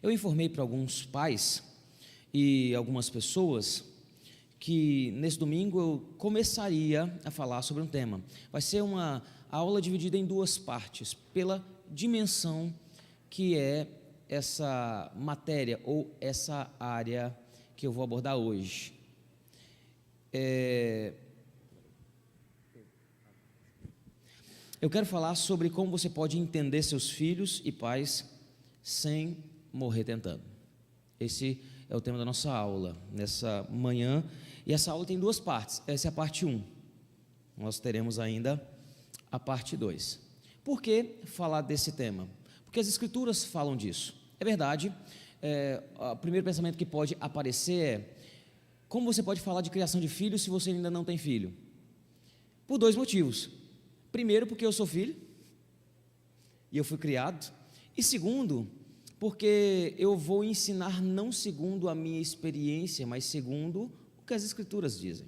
Eu informei para alguns pais e algumas pessoas que nesse domingo eu começaria a falar sobre um tema. Vai ser uma aula dividida em duas partes, pela dimensão que é essa matéria ou essa área que eu vou abordar hoje. Eu quero falar sobre como você pode entender seus filhos e pais sem morrer tentando. Esse é o tema da nossa aula, nessa manhã. E essa aula tem duas partes. Essa é a parte 1. Nós teremos ainda a parte 2. Por que falar desse tema? Porque as Escrituras falam disso. É verdade, o primeiro pensamento que pode aparecer é: como você pode falar de criação de filhos se você ainda não tem filho? Por dois motivos. Primeiro, porque eu sou filho e eu fui criado. E segundo, porque eu vou ensinar não segundo a minha experiência, mas segundo o que as Escrituras dizem.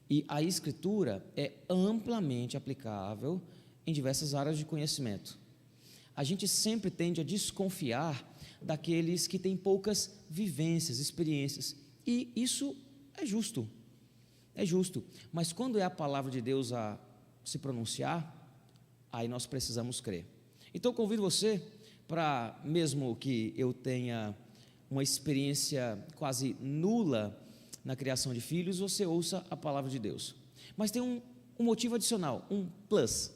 E a Escritura é amplamente aplicável em diversas áreas de conhecimento. A gente sempre tende a desconfiar daqueles que têm poucas vivências, experiências, e isso é justo, mas quando é a palavra de Deus a se pronunciar, aí nós precisamos crer. Então eu convido você para, mesmo que eu tenha uma experiência quase nula na criação de filhos, você ouça a palavra de Deus. Mas tem um motivo adicional, um plus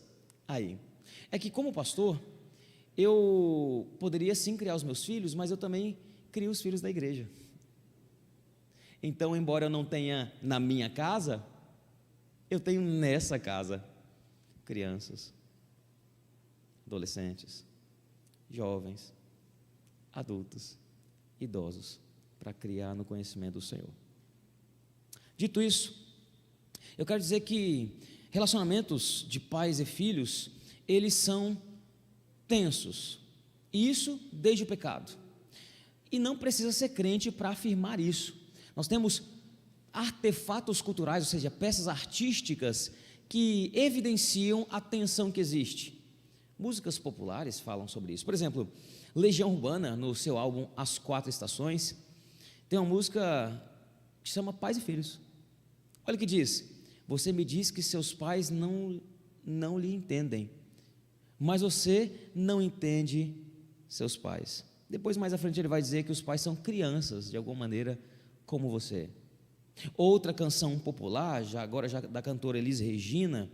aí, é que como pastor, eu poderia sim criar os meus filhos, mas eu também crio os filhos da igreja. Então, embora eu não tenha na minha casa, eu tenho nessa casa crianças, adolescentes, jovens, adultos, idosos, para criar no conhecimento do Senhor. Dito isso, eu quero dizer que relacionamentos de pais e filhos, eles são tensos, e isso desde o pecado, e não precisa ser crente para afirmar isso. Nós temos artefatos culturais, ou seja, peças artísticas que evidenciam a tensão que existe. Músicas populares falam sobre isso. Por exemplo, Legião Urbana, no seu álbum As Quatro Estações, tem uma música que chama Pais e Filhos. Olha o que diz: você me diz que seus pais não lhe entendem, mas você não entende seus pais. Depois, mais à frente, ele vai dizer que os pais são crianças, de alguma maneira, como você. Outra canção popular, agora da cantora Elis Regina,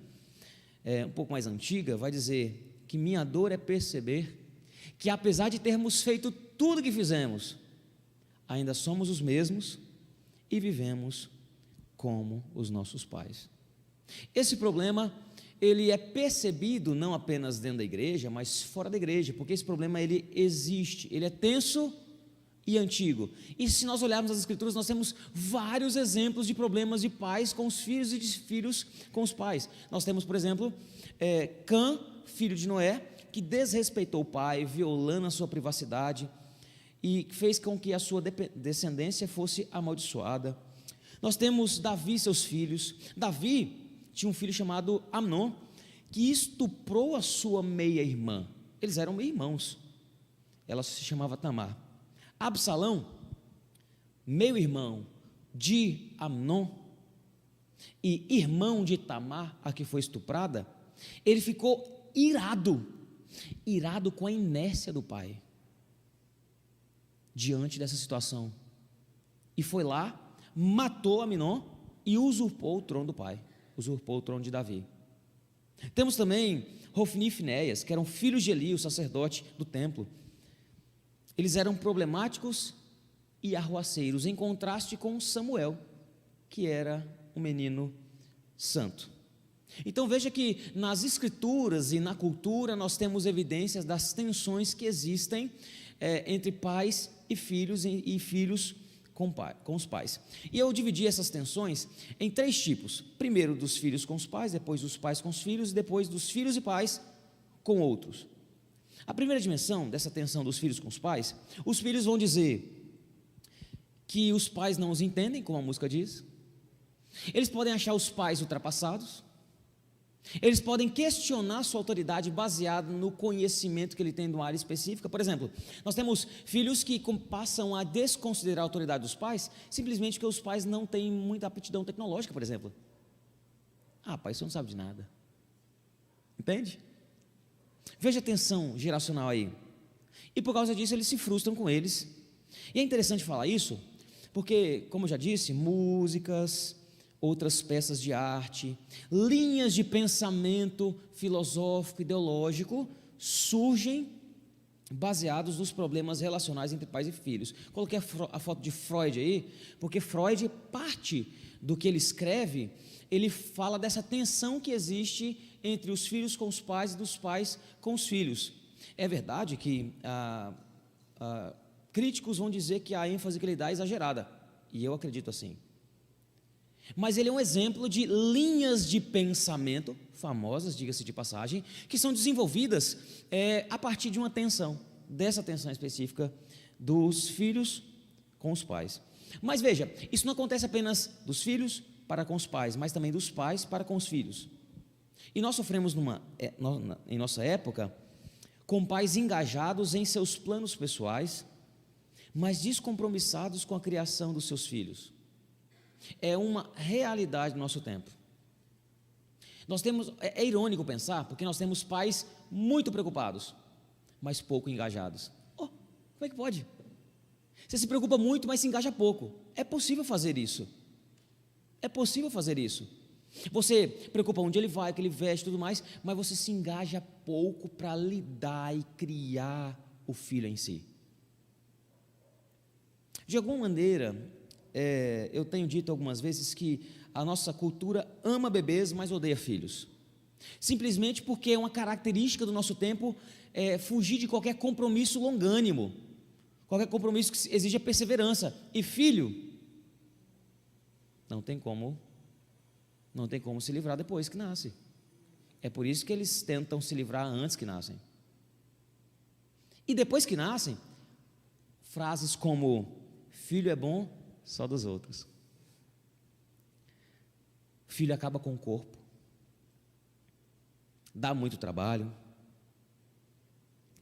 um pouco mais antiga, vai dizer que minha dor é perceber que, apesar de termos feito tudo o que fizemos, ainda somos os mesmos e vivemos como os nossos pais. Esse problema, ele é percebido não apenas dentro da igreja, mas fora da igreja, porque esse problema ele existe, ele é tenso e antigo. E se nós olharmos as Escrituras, nós temos vários exemplos de problemas de pais com os filhos e de filhos com os pais. Nós temos, por exemplo, Cã, filho de Noé, que desrespeitou o pai, violando a sua privacidade e fez com que a sua descendência fosse amaldiçoada. Nós temos Davi e seus filhos. Davi tinha um filho chamado Amnon, que estuprou a sua meia-irmã. Eles eram meio-irmãos. Ela se chamava Tamar. Absalão, meio-irmão de Amnon e irmão de Tamar, a que foi estuprada, ele ficou irado com a inércia do pai diante dessa situação, e foi lá, matou Amnon e usurpou o trono do pai, usurpou o trono de Davi. Temos também Hofni e Finéias, que eram filhos de Eli, o sacerdote do templo. Eles eram problemáticos e arruaceiros, em contraste com Samuel, que era um menino santo. Então veja que nas Escrituras e na cultura nós temos evidências das tensões que existem entre pais e filhos com os pais. E eu dividi essas tensões em 3 tipos: primeiro dos filhos com os pais, depois dos pais com os filhos, e depois dos filhos e pais com outros. A primeira dimensão dessa tensão dos filhos com os pais, os filhos vão dizer que os pais não os entendem, como a música diz. Eles podem achar os pais ultrapassados. Eles podem questionar sua autoridade baseado no conhecimento que ele tem de uma área específica. Por exemplo, nós temos filhos que passam a desconsiderar a autoridade dos pais, simplesmente porque os pais não têm muita aptidão tecnológica, por exemplo. Ah, pai, você não sabe de nada. Entende? Veja a tensão geracional aí. E por causa disso eles se frustram com eles. E é interessante falar isso, porque, como eu já disse, músicas, outras peças de arte, linhas de pensamento filosófico, ideológico, surgem baseados nos problemas relacionais entre pais e filhos. Coloquei a foto de Freud aí, porque Freud, parte do que ele escreve, ele fala dessa tensão que existe entre os filhos com os pais e dos pais com os filhos. É verdade que críticos vão dizer que a ênfase que ele dá é exagerada, e eu acredito assim. Mas ele é um exemplo de linhas de pensamento, famosas, diga-se de passagem, que são desenvolvidas a partir de uma tensão, dessa tensão específica dos filhos com os pais. Mas veja, isso não acontece apenas dos filhos para com os pais, mas também dos pais para com os filhos. E nós sofremos em nossa época com pais engajados em seus planos pessoais, mas descompromissados com a criação dos seus filhos. É uma realidade do nosso tempo. É irônico pensar, porque nós temos pais muito preocupados, mas pouco engajados. Como é que pode? Você se preocupa muito, mas se engaja pouco. É possível fazer isso. É possível fazer isso. Você preocupa onde ele vai, que ele veste e tudo mais, mas você se engaja pouco para lidar e criar o filho em si. De alguma maneira, eu tenho dito algumas vezes que a nossa cultura ama bebês, mas odeia filhos. Simplesmente porque é uma característica do nosso tempo fugir de qualquer compromisso longânimo, qualquer compromisso que exija perseverança. E filho, não tem como se livrar depois que nasce. É por isso que eles tentam se livrar antes que nascem. E depois que nascem, frases como: filho é bom só dos outros. Filho acaba com o corpo. Dá muito trabalho.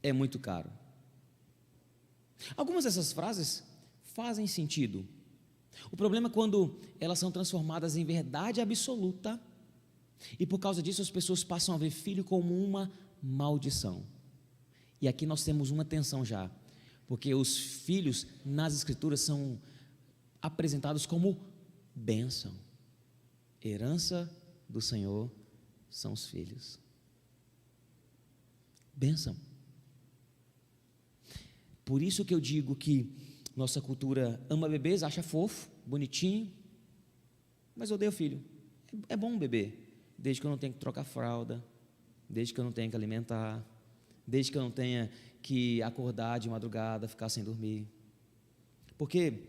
É muito caro. Algumas dessas frases fazem sentido. O problema é quando elas são transformadas em verdade absoluta, e por causa disso as pessoas passam a ver filho como uma maldição. E aqui nós temos uma tensão já, porque os filhos nas Escrituras são apresentados como bênção. Herança do Senhor são os filhos. Bênção. Por isso que eu digo que nossa cultura ama bebês, acha fofo, bonitinho, mas odeia o filho. É bom um bebê, desde que eu não tenha que trocar fralda, desde que eu não tenha que alimentar, desde que eu não tenha que acordar de madrugada, ficar sem dormir. Porque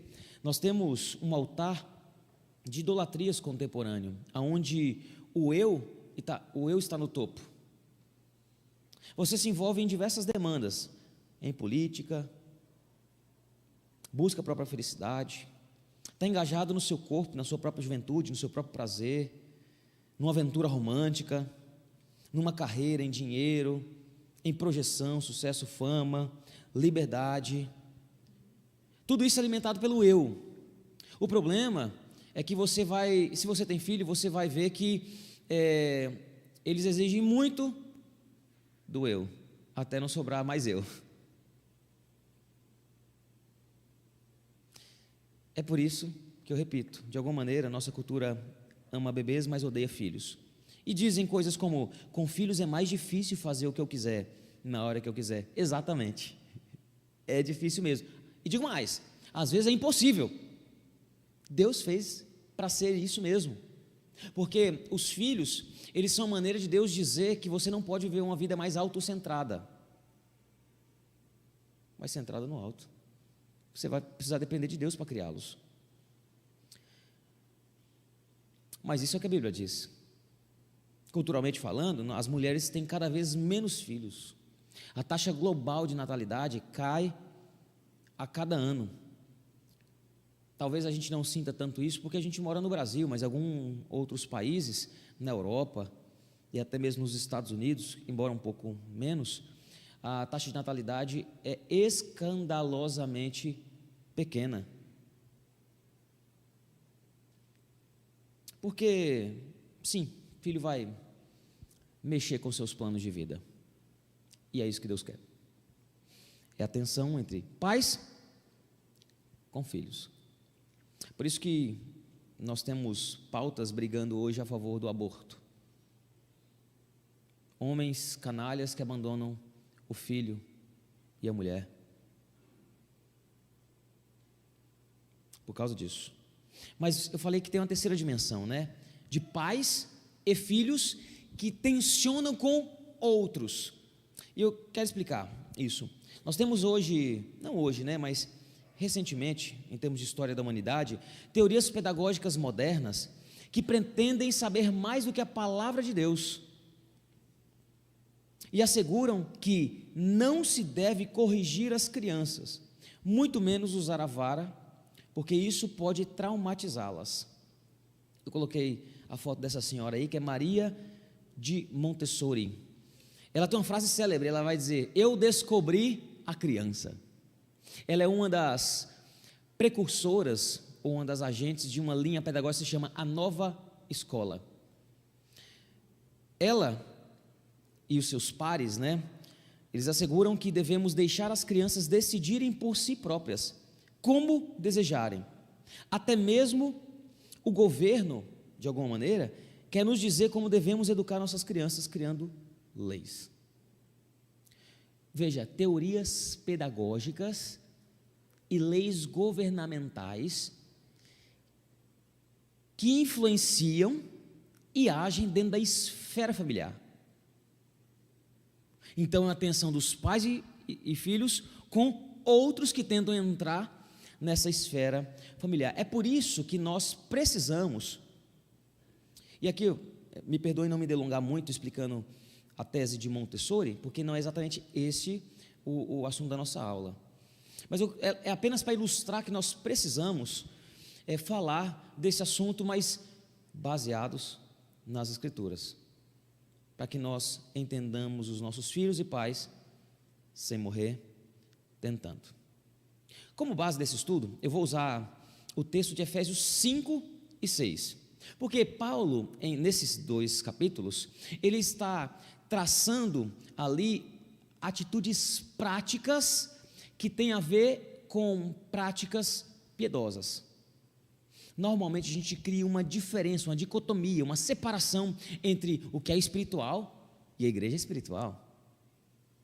nós temos um altar de idolatrias contemporâneo, onde o eu está no topo. Você se envolve em diversas demandas, em política, busca a própria felicidade, está engajado no seu corpo, na sua própria juventude, no seu próprio prazer, numa aventura romântica, numa carreira, em dinheiro, em projeção, sucesso, fama, liberdade. Tudo isso é alimentado pelo eu. O problema é que se você tem filho, você vai ver que eles exigem muito do eu, até não sobrar mais eu. É por isso que eu repito, de alguma maneira, nossa cultura ama bebês, mas odeia filhos. E dizem coisas como: com filhos é mais difícil fazer o que eu quiser, na hora que eu quiser. Exatamente. É difícil mesmo. E digo mais, às vezes é impossível. Deus fez para ser isso mesmo. Porque os filhos, eles são a maneira de Deus dizer que você não pode viver uma vida mais autocentrada, mas centrada no alto. Você vai precisar depender de Deus para criá-los. Mas isso é o que a Bíblia diz. Culturalmente falando, as mulheres têm cada vez menos filhos. A taxa global de natalidade cai a cada ano. Talvez a gente não sinta tanto isso porque a gente mora no Brasil, mas em alguns outros países, na Europa, e até mesmo nos Estados Unidos, embora um pouco menos, a taxa de natalidade é escandalosamente pequena. Porque, sim, filho vai mexer com seus planos de vida. E é isso que Deus quer. É a tensão entre pais com filhos. Por isso que nós temos pautas brigando hoje a favor do aborto. Homens canalhas que abandonam o filho e a mulher. Por causa disso. Mas eu falei que tem uma terceira dimensão, né? De pais e filhos que tensionam com outros. E eu quero explicar isso. Nós temos hoje, não hoje, né? Mas recentemente, em termos de história da humanidade, teorias pedagógicas modernas que pretendem saber mais do que a palavra de Deus e asseguram que não se deve corrigir as crianças, muito menos usar a vara, porque isso pode traumatizá-las. Eu coloquei a foto dessa senhora aí, que é Maria de Montessori. Ela tem uma frase célebre, ela vai dizer: eu descobri a criança. Ela é uma das precursoras, ou uma das agentes de uma linha pedagógica que se chama a Nova Escola. Ela e os seus pares, né, eles asseguram que devemos deixar as crianças decidirem por si próprias, como desejarem. Até mesmo o governo, de alguma maneira, quer nos dizer como devemos educar nossas crianças, criando leis. Veja, teorias pedagógicas e leis governamentais que influenciam e agem dentro da esfera familiar. Então, a atenção dos pais e filhos com outros que tentam entrar nessa esfera familiar. É por isso que nós precisamos, e aqui, me perdoe não me delongar muito explicando a tese de Montessori, porque não é exatamente esse o assunto da nossa aula. Mas é apenas para ilustrar que nós precisamos falar desse assunto, mas baseados nas Escrituras, para que nós entendamos os nossos filhos e pais sem morrer tentando. Como base desse estudo, eu vou usar o texto de Efésios 5 e 6, porque Paulo, nesses 2 capítulos, ele está traçando ali atitudes práticas que têm a ver com práticas piedosas. Normalmente a gente cria uma diferença, uma dicotomia, uma separação entre o que é espiritual e a igreja é espiritual.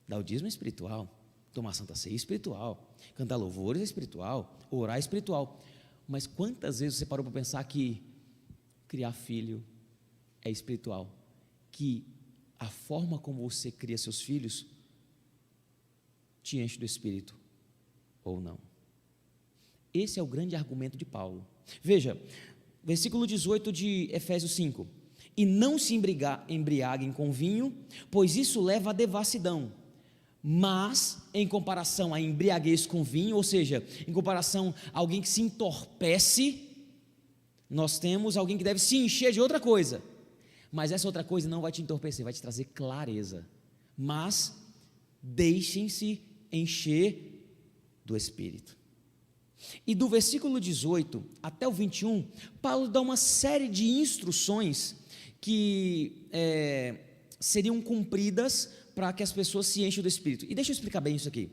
Dar o dízimo é espiritual, tomar santa ceia é espiritual, cantar louvores é espiritual, orar é espiritual. Mas quantas vezes você parou para pensar que criar filho é espiritual? Que a forma como você cria seus filhos te enche do Espírito ou não? Esse é o grande argumento de Paulo. Veja, versículo 18 de Efésios 5: e não se embriaguem com vinho, pois isso leva à devassidão, mas em comparação à embriaguez com vinho, ou seja, em comparação a alguém que se entorpece, nós temos alguém que deve se encher de outra coisa, mas essa outra coisa não vai te entorpecer, vai te trazer clareza. Mas deixem-se encher do Espírito. E do versículo 18 até o 21, Paulo dá uma série de instruções que seriam cumpridas para que as pessoas se enchem do Espírito. E deixa eu explicar bem isso aqui.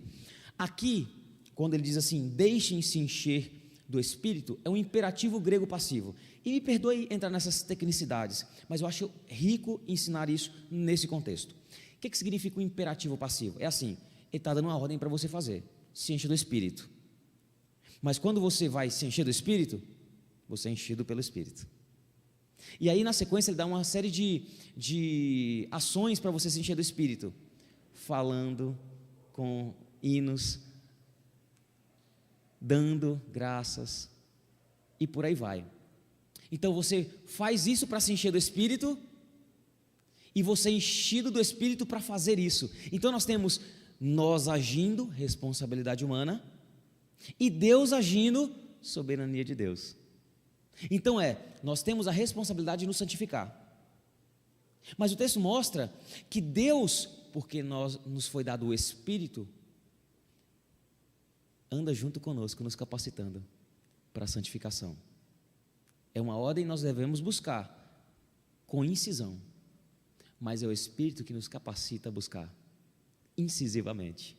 Aqui, quando ele diz assim, deixem-se encher do Espírito, é um imperativo grego passivo. E me perdoe entrar nessas tecnicidades, mas eu acho rico ensinar isso nesse contexto. O que significa o imperativo passivo? É assim, ele está dando uma ordem para você fazer, se enche do Espírito. Mas quando você vai se encher do Espírito, você é enchido pelo Espírito. E aí na sequência ele dá uma série de ações para você se encher do Espírito, falando com hinos, dando graças, e por aí vai. Então você faz isso para se encher do Espírito, e você é enchido do Espírito para fazer isso. Então nós temos nós agindo, responsabilidade humana, e Deus agindo, soberania de Deus. Então nós temos a responsabilidade de nos santificar, Mas o texto mostra que Deus, porque nos foi dado o Espírito, anda junto conosco, nos capacitando para a santificação. É uma ordem que nós devemos buscar com incisão, mas é o Espírito que nos capacita a buscar incisivamente.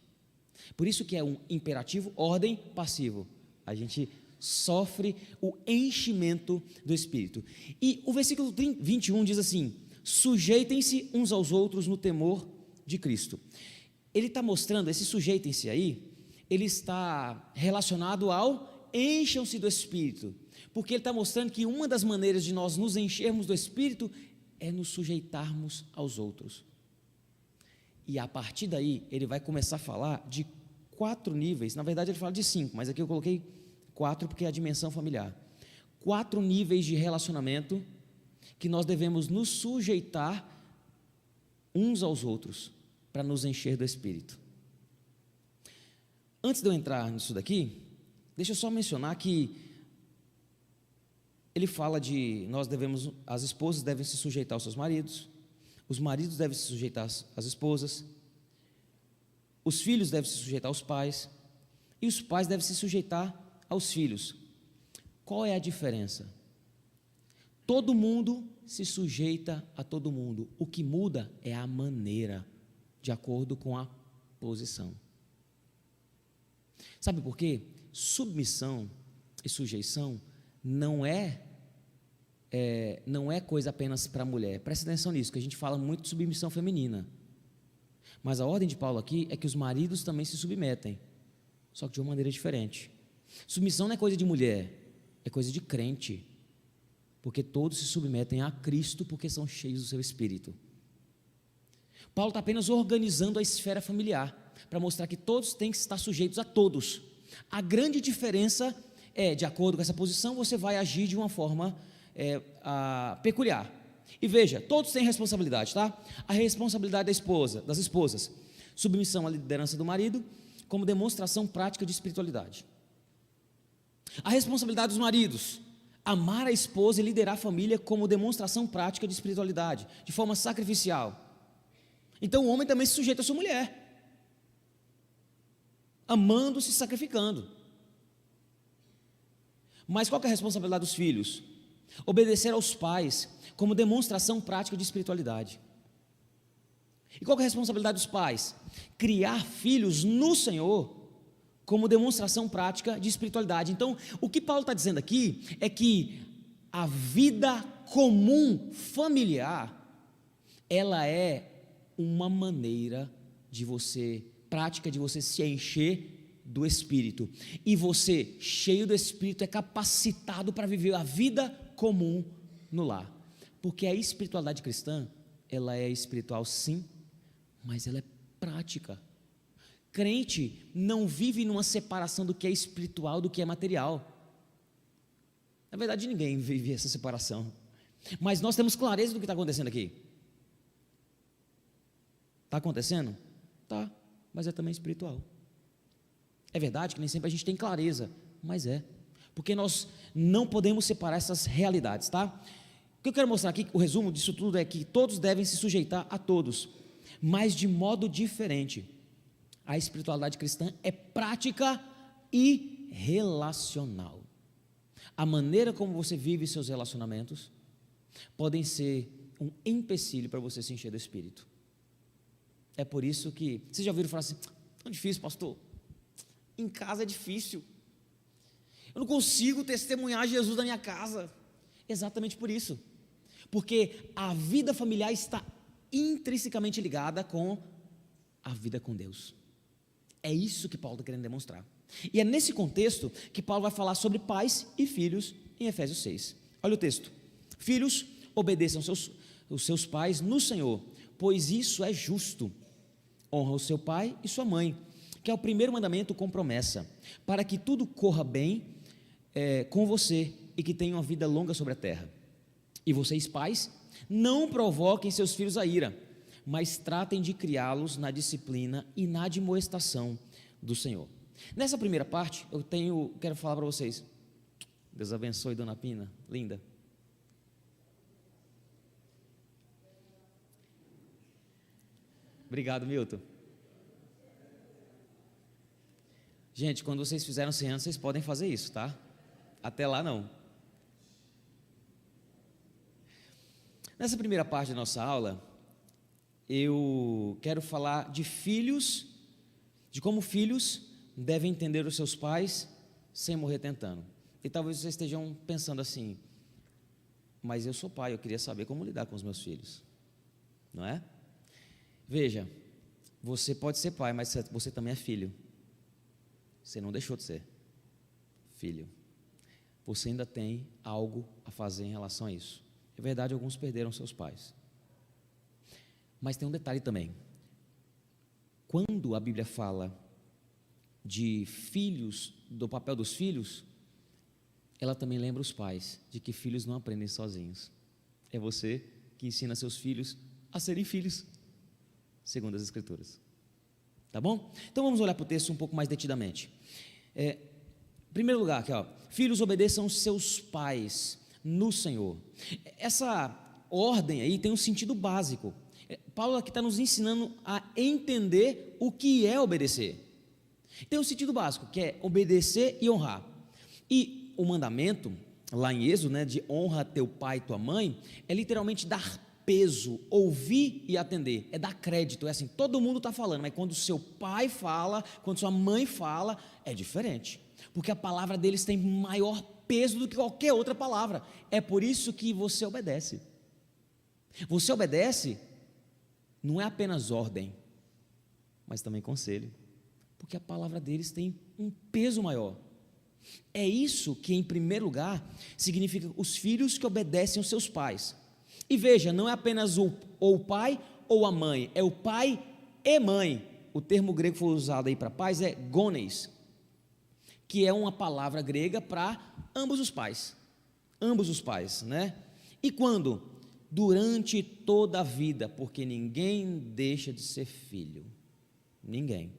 Por isso que é um imperativo, ordem, passivo. A gente sofre o enchimento do Espírito. E o versículo 21 diz assim: sujeitem-se uns aos outros no temor de Cristo. Ele está mostrando, esse sujeitem-se aí, ele está relacionado ao encham-se do Espírito, porque ele está mostrando que uma das maneiras de nós nos enchermos do Espírito é nos sujeitarmos aos outros. E a partir daí, ele vai começar a falar de 4 níveis, na verdade ele fala de 5, mas aqui eu coloquei 4 porque é a dimensão familiar. 4 níveis de relacionamento que nós devemos nos sujeitar uns aos outros para nos encher do Espírito. Antes de eu entrar nisso daqui, deixa eu só mencionar que ele fala as esposas devem se sujeitar aos seus maridos, os maridos devem se sujeitar às esposas, os filhos devem se sujeitar aos pais, e os pais devem se sujeitar aos filhos. Qual é a diferença? Todo mundo se sujeita a todo mundo, o que muda é a maneira, de acordo com a posição. Sabe por quê? Submissão e sujeição não é coisa apenas para a mulher. Presta atenção nisso, que a gente fala muito de submissão feminina. Mas a ordem de Paulo aqui é que os maridos também se submetem, só que de uma maneira diferente. Submissão não é coisa de mulher, é coisa de crente, porque todos se submetem a Cristo porque são cheios do seu Espírito. Paulo está apenas organizando a esfera familiar, para mostrar que todos têm que estar sujeitos a todos. A grande diferença é, de acordo com essa posição, você vai agir de uma forma peculiar. E veja, todos têm responsabilidade, tá? A responsabilidade das esposas, submissão à liderança do marido, como demonstração prática de espiritualidade. A responsabilidade dos maridos, amar a esposa e liderar a família como demonstração prática de espiritualidade, de forma sacrificial. Então o homem também se sujeita à sua mulher, amando-se e sacrificando. Mas qual que é a responsabilidade dos filhos? Obedecer aos pais como demonstração prática de espiritualidade. E qual que é a responsabilidade dos pais? Criar filhos no Senhor como demonstração prática de espiritualidade. Então, o que Paulo está dizendo aqui é que a vida comum familiar, ela é uma maneira prática de você se encher do Espírito. E você, cheio do Espírito, é capacitado para viver a vida comum no lar. Porque a espiritualidade cristã, ela é espiritual sim, mas ela é prática. Crente não vive numa separação do que é espiritual do que é material. Na verdade, ninguém vive essa separação. Mas nós temos clareza do que está acontecendo aqui. Está acontecendo? Tá, mas é também espiritual. É verdade que nem sempre a gente tem clareza, mas porque nós não podemos separar essas realidades, tá? O que eu quero mostrar aqui, o resumo disso tudo é que todos devem se sujeitar a todos, mas de modo diferente. A espiritualidade cristã é prática e relacional. A maneira como você vive seus relacionamentos podem ser um empecilho para você se encher do Espírito. É por isso que, vocês já ouviram falar assim, tão difícil, pastor, em casa é difícil, eu não consigo testemunhar Jesus na minha casa. Exatamente por isso, porque a vida familiar está intrinsecamente ligada com a vida com Deus. É isso que Paulo está querendo demonstrar, e é nesse contexto que Paulo vai falar sobre pais e filhos em Efésios 6, olha o texto: filhos, obedeçam os seus pais no Senhor, pois isso é justo. Honra o seu pai e sua mãe, que é o primeiro mandamento com promessa, para que tudo corra bem com você e que tenha uma vida longa sobre a terra. E vocês, pais, não provoquem seus filhos a ira, mas tratem de criá-los na disciplina e na admoestação do Senhor. Nessa primeira parte, quero falar para vocês. Deus abençoe, dona Pina, linda. Obrigado, Milton. Gente, quando vocês fizeram 100 anos, vocês podem fazer isso, tá? Até lá não. Nessa primeira parte da nossa aula, eu quero falar de filhos, de como filhos devem entender os seus pais sem morrer tentando. E talvez vocês estejam pensando assim, mas eu sou pai, eu queria saber como lidar com os meus filhos, não é? Veja, você pode ser pai, mas você também é filho. Você não deixou de ser filho. Você ainda tem algo a fazer em relação a isso. É verdade, alguns perderam seus pais. Mas tem um detalhe também. Quando a Bíblia fala de filhos, do papel dos filhos, ela também lembra os pais de que filhos não aprendem sozinhos. É você que ensina seus filhos a serem filhos, segundo as Escrituras. Tá bom? Então vamos olhar para o texto um pouco mais detidamente. Em primeiro lugar, aqui, ó, filhos, obedeçam seus pais no Senhor. Essa ordem aí tem um sentido básico. Paulo aqui está nos ensinando a entender o que é obedecer. Tem um sentido básico, que é obedecer e honrar. E o mandamento, lá em Êxodo, né, de honra teu pai e tua mãe, é literalmente dar peso, ouvir e atender, é dar crédito, é assim, todo mundo está falando, mas quando seu pai fala, quando sua mãe fala, é diferente, porque a palavra deles tem maior peso do que qualquer outra palavra. É por isso que você obedece. Você obedece, não é apenas ordem, mas também conselho, porque a palavra deles tem um peso maior. É isso que, em primeiro lugar, significa os filhos que obedecem aos seus pais. E veja, não é apenas o pai ou a mãe, é o pai e mãe. O termo grego que foi usado aí para pais é gones, que é uma palavra grega para ambos os pais, né? E quando? Durante toda a vida, porque ninguém deixa de ser filho, ninguém.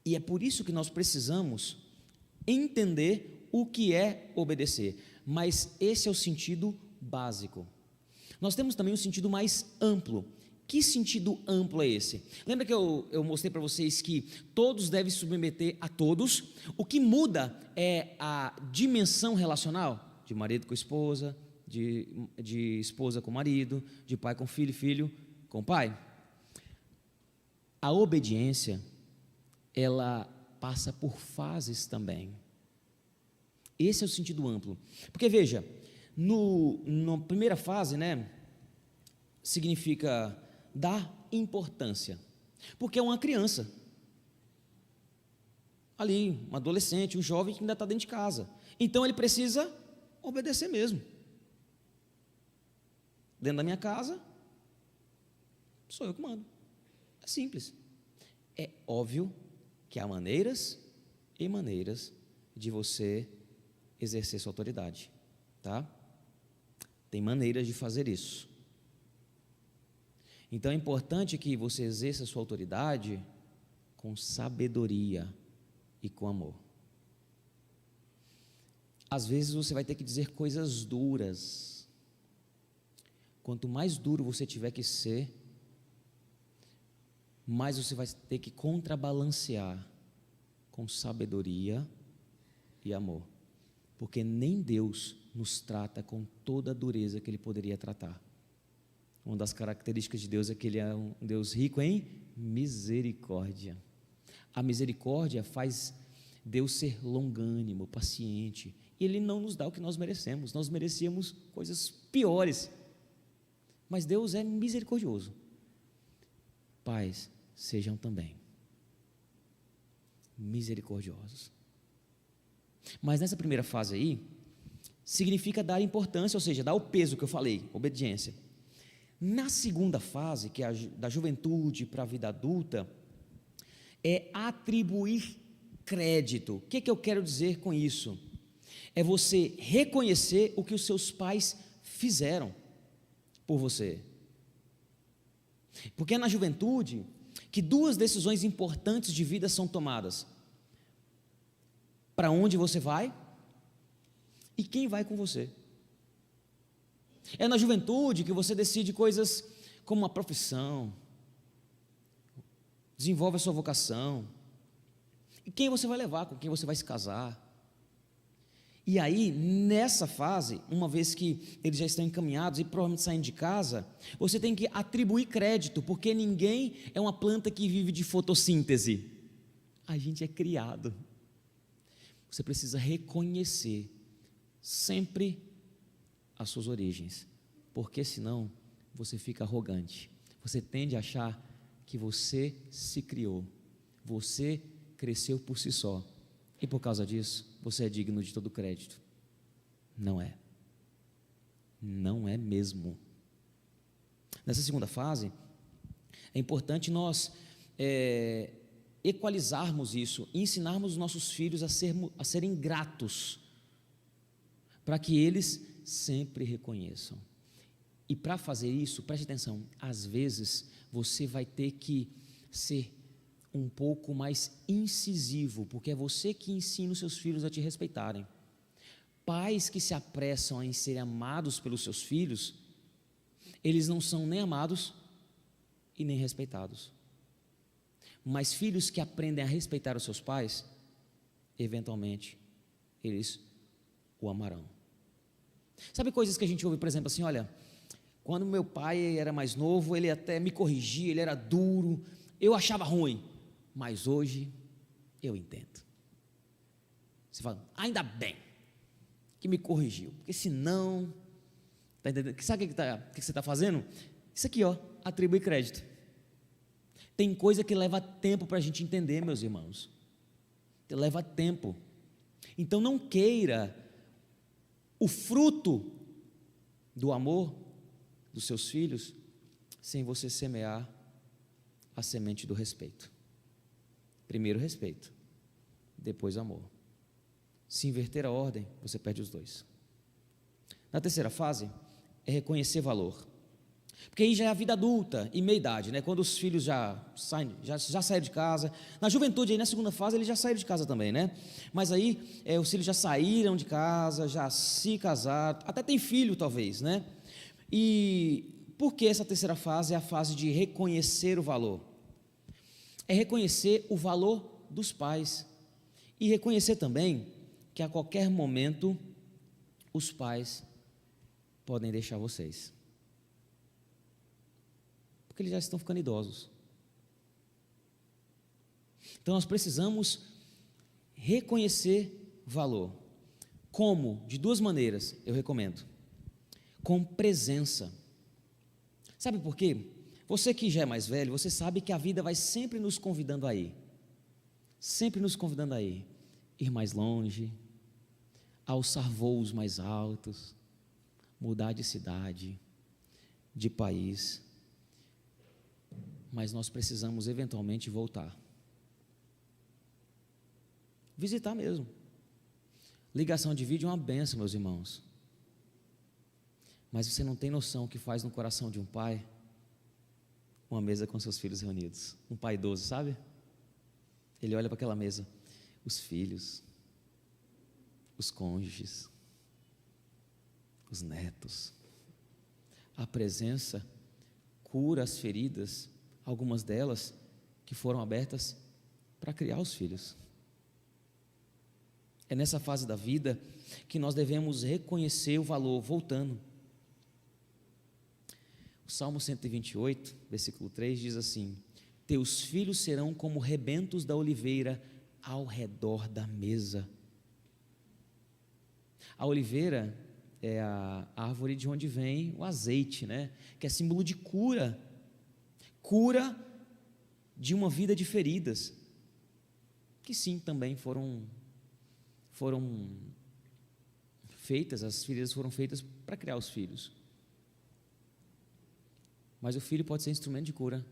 E é por isso que nós precisamos entender o que é obedecer, mas esse é o sentido básico. Nós temos também um sentido mais amplo. Que sentido amplo é esse? Lembra que eu mostrei para vocês que todos devem se submeter a todos? O que muda é a dimensão relacional, de marido com esposa, de esposa com marido, de pai com filho, filho com pai. A obediência, ela passa por fases também. Esse é o sentido amplo. Porque veja, na primeira fase, né, significa dar importância, porque é uma criança, ali, um adolescente, um jovem que ainda está dentro de casa, então ele precisa obedecer mesmo. Dentro da minha casa, sou eu que mando, é simples. É óbvio que há maneiras e maneiras de você exercer sua autoridade, tá? Tem maneiras de fazer isso. Então é importante que você exerça a sua autoridade com sabedoria e com amor. Às vezes você vai ter que dizer coisas duras. Quanto mais duro você tiver que ser, mais você vai ter que contrabalancear com sabedoria e amor. Porque nem Deus nos trata com toda a dureza que Ele poderia tratar. Uma das características de Deus é que Ele é um Deus rico em misericórdia. A misericórdia faz Deus ser longânimo, paciente. E Ele não nos dá o que nós merecemos. Nós merecíamos coisas piores. Mas Deus é misericordioso. Pais, sejam também misericordiosos. Mas nessa primeira fase aí, significa dar importância, ou seja, dar o peso que eu falei, obediência. Na segunda fase, que é da juventude para a vida adulta, é atribuir crédito. O que eu quero dizer com isso? É você reconhecer o que os seus pais fizeram por você. Porque é na juventude que duas decisões importantes de vida são tomadas: para onde você vai e quem vai com você. É na juventude que você decide coisas como uma profissão, desenvolve a sua vocação, e quem você vai levar, com quem você vai se casar. E aí, nessa fase, uma vez que eles já estão encaminhados e provavelmente saindo de casa, você tem que atribuir crédito, porque ninguém é uma planta que vive de fotossíntese. A gente é criado. Você precisa reconhecer sempre as suas origens, porque senão você fica arrogante. Você tende a achar que você se criou, você cresceu por si só, e por causa disso, você é digno de todo crédito. Não é. Não é mesmo. Nessa segunda fase, é importante nós equalizarmos isso, e ensinarmos os nossos filhos a serem gratos, para que eles sempre reconheçam. E para fazer isso, preste atenção, às vezes você vai ter que ser um pouco mais incisivo, porque é você que ensina os seus filhos a te respeitarem. Pais que se apressam em serem amados pelos seus filhos, eles não são nem amados e nem respeitados. Mas filhos que aprendem a respeitar os seus pais, eventualmente, eles o amarão. Sabe coisas que a gente ouve, por exemplo, assim, olha, quando meu pai era mais novo, ele até me corrigia, ele era duro, eu achava ruim, mas hoje eu entendo. Você fala, ainda bem que me corrigiu, porque senão, tá entendendo? Sabe o que você está fazendo? Isso aqui, ó, atribui crédito. Tem coisa que leva tempo para a gente entender, meus irmãos, leva tempo. Então não queira o fruto do amor dos seus filhos sem você semear a semente do respeito. Primeiro respeito, depois amor. Se inverter a ordem, você perde os dois. Na terceira fase, é reconhecer valor. Porque aí já é a vida adulta e meia-idade, né? Quando os filhos já saíram de casa. Na juventude, aí na segunda fase, eles já saíram de casa também, né? Mas aí, os filhos já saíram de casa, já se casaram, até tem filho talvez, né? E por que essa terceira fase é a fase de reconhecer o valor? É reconhecer o valor dos pais. E reconhecer também que a qualquer momento os pais podem deixar vocês. Porque eles já estão ficando idosos. Então nós precisamos reconhecer valor. Como? De duas maneiras, eu recomendo. Com presença. Sabe por quê? Você que já é mais velho, você sabe que a vida vai sempre nos convidando a ir. Sempre nos convidando a ir. Ir mais longe, alçar voos mais altos, mudar de cidade, de país. Mas nós precisamos eventualmente voltar. Visitar mesmo. Ligação de vídeo é uma benção, meus irmãos. Mas você não tem noção o que faz no coração de um pai uma mesa com seus filhos reunidos. Um pai idoso, sabe? Ele olha para aquela mesa, os filhos, os cônjuges, os netos. A presença cura as feridas, algumas delas que foram abertas para criar os filhos. É nessa fase da vida que nós devemos reconhecer o valor, voltando. O Salmo 128, versículo 3 diz assim: teus filhos serão como rebentos da oliveira ao redor da mesa. A oliveira é a árvore de onde vem o azeite, né? Que é símbolo de cura. Cura de uma vida de feridas, que sim, também foram feitas, as feridas foram feitas para criar os filhos. Mas o filho pode ser instrumento de cura